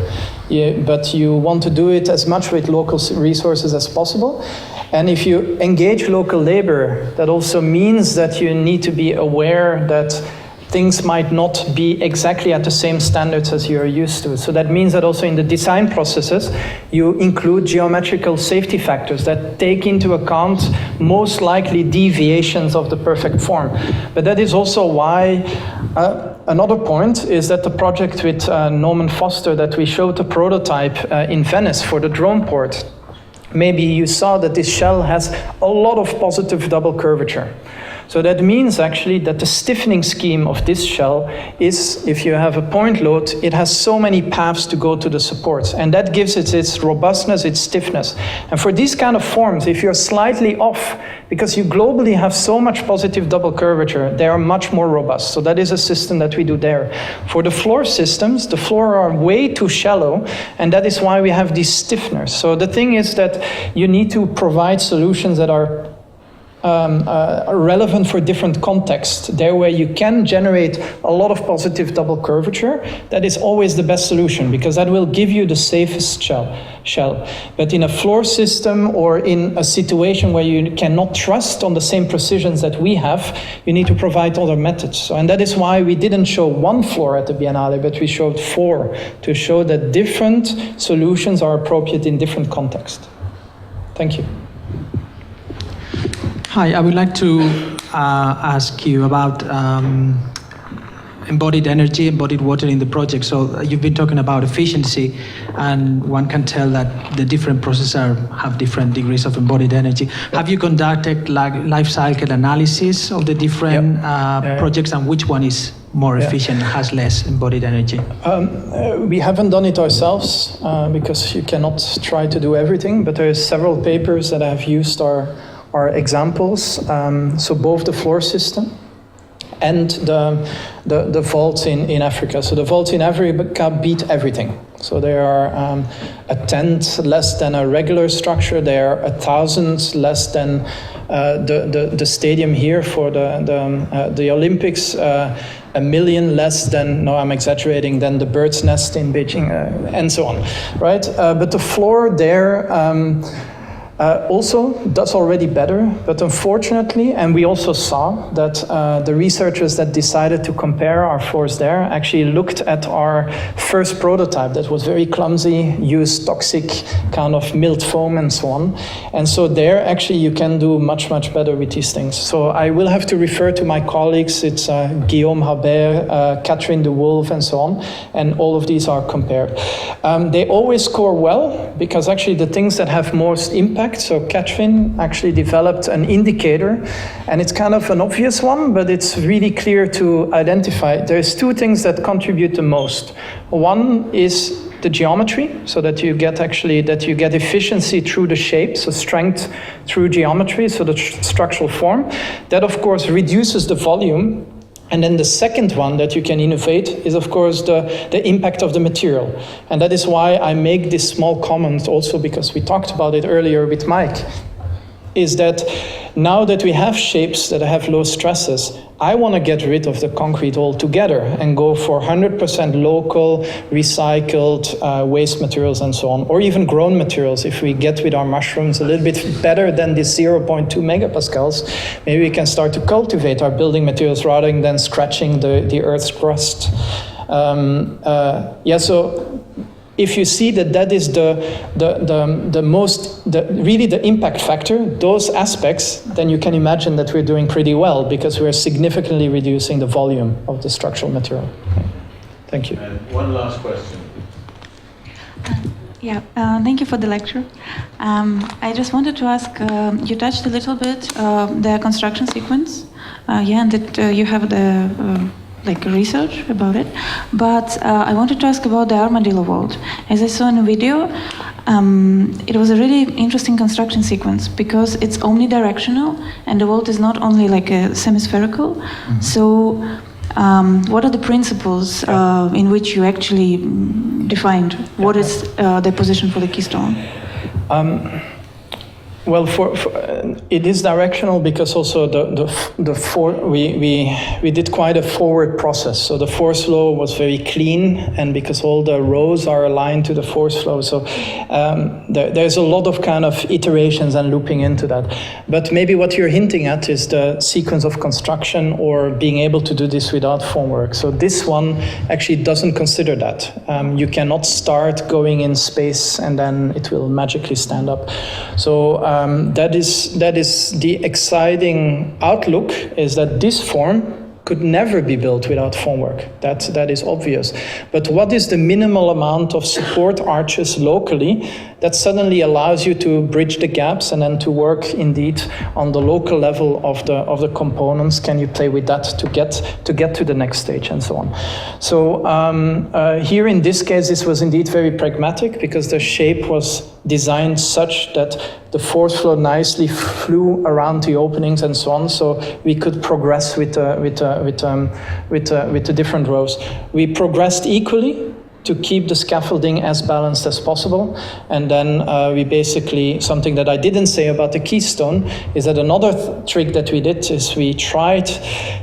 But you want to do it as much with local resources as possible. And if you engage local labor, that also means that you need to be aware that things might not be exactly at the same standards as you're used to. So that means that also in the design processes, you include geometrical safety factors that take into account most likely deviations of the perfect form. But that is also why another point is that the project with Norman Foster that we showed the prototype in Venice for the drone port, maybe you saw that this shell has a lot of positive double curvature. So that means actually that the stiffening scheme of this shell is, if you have a point load, it has so many paths to go to the supports, and that gives it its robustness, its stiffness. And for these kind of forms, if you're slightly off, because you globally have so much positive double curvature, they are much more robust. So that is a system that we do there. For the floor systems, the floor are way too shallow, and that is why we have these stiffeners. So the thing is that you need to provide solutions that are relevant for different contexts. There where you can generate a lot of positive double curvature, that is always the best solution, because that will give you the safest shell. But in a floor system or in a situation where you cannot trust on the same precisions that we have, you need to provide other methods. So, and that is why we didn't show 1 floor at the Biennale, but we showed 4 to show that different solutions are appropriate in different contexts. Thank you. Hi, I would like to ask you about embodied energy, embodied water in the project. So you've been talking about efficiency, and one can tell that the different processes have different degrees of embodied energy. Have you conducted life cycle analysis of the different projects, and which one is more efficient, has less embodied energy? We haven't done it ourselves because you cannot try to do everything, but there are several papers that have used our examples, so both the floor system and the vaults in Africa. So the vaults in Africa beat everything. So they are 1/10 less than a regular structure. They are 1,000 less than the stadium here for the Olympics. 1 million less than, no, I'm exaggerating, than the bird's nest in Beijing, and so on, right? But the floor there. Also does already better, but unfortunately, and we also saw that the researchers that decided to compare our floors there actually looked at our first prototype that was very clumsy, used toxic kind of milled foam and so on. And so there actually you can do much, much better with these things. So I will have to refer to my colleagues. It's Guillaume Habert, Catherine de Wolf, and so on. And all of these are compared. They always score well because actually the things that have most impact. So Catherine actually developed an indicator, and it's kind of an obvious one, but it's really clear to identify. There's two things that contribute the most. One is the geometry, so that you get efficiency through the shape, so strength through geometry, so the structural form. That of course reduces the volume. And then the second one that you can innovate is, of course, the impact of the material. And that is why I make this small comment also, because we talked about it earlier with Mike, is that now that we have shapes that have low stresses, I want to get rid of the concrete altogether and go for 100% local, recycled waste materials and so on, or even grown materials. If we get with our mushrooms a little bit better than the 0.2 megapascals, maybe we can start to cultivate our building materials rather than scratching the earth's crust. So if you see that is really the impact factor, those aspects, then you can imagine that we're doing pretty well because we're significantly reducing the volume of the structural material. Thank you. And one last question. Thank you for the lecture. I just wanted to ask, you touched a little bit the construction sequence, and that you have the research about it, but I wanted to ask about the Armadillo vault. As I saw in a video, it was a really interesting construction sequence because it's omnidirectional and the vault is not only like a semi-spherical. Mm-hmm. So what are the principles in which you actually defined what is the position for the keystone? Well, it is directional because also we did quite a forward process. So the force flow was very clean, and because all the rows are aligned to the force flow, so there's a lot of kind of iterations and looping into that. But maybe what you're hinting at is the sequence of construction or being able to do this without formwork. So this one actually doesn't consider that. You cannot start going in space and then it will magically stand up. So that is the exciting outlook, is that this form could never be built without formwork. That is obvious. But what is the minimal amount of support arches locally that suddenly allows you to bridge the gaps and then to work indeed on the local level of the components? Can you play with that to get to the next stage and so on? So here in this case, this was indeed very pragmatic because the shape was designed such that the force flow nicely flew around the openings and so on, so we could progress with the different rows. We progressed equally to keep the scaffolding as balanced as possible, and then we basically, something that I didn't say about the keystone is that another trick that we did is we tried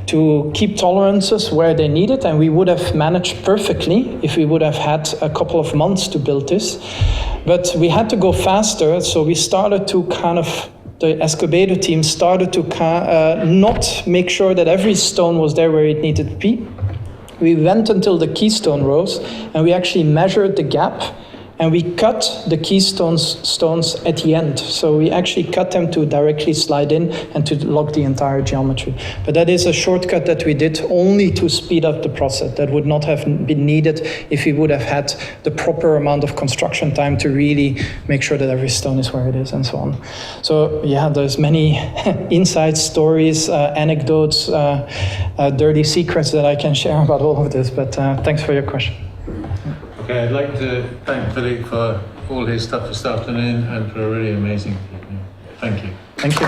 to keep tolerances where they needed, and we would have managed perfectly if we would have had a couple of months to build this. But we had to go faster, so we started to the Escobedo team started to not make sure that every stone was there where it needed to be. We went until the keystone rows, and we actually measured the gap, and we cut the stones at the end. So we actually cut them to directly slide in and to lock the entire geometry. But that is a shortcut that we did only to speed up the process. That would not have been needed if we would have had the proper amount of construction time to really make sure that every stone is where it is and so on. So yeah, there's many inside stories, anecdotes, dirty secrets that I can share about all of this, but thanks for your question. Okay, I'd like to thank Philippe for all his stuff this afternoon and for a really amazing evening. Thank you. Thank you.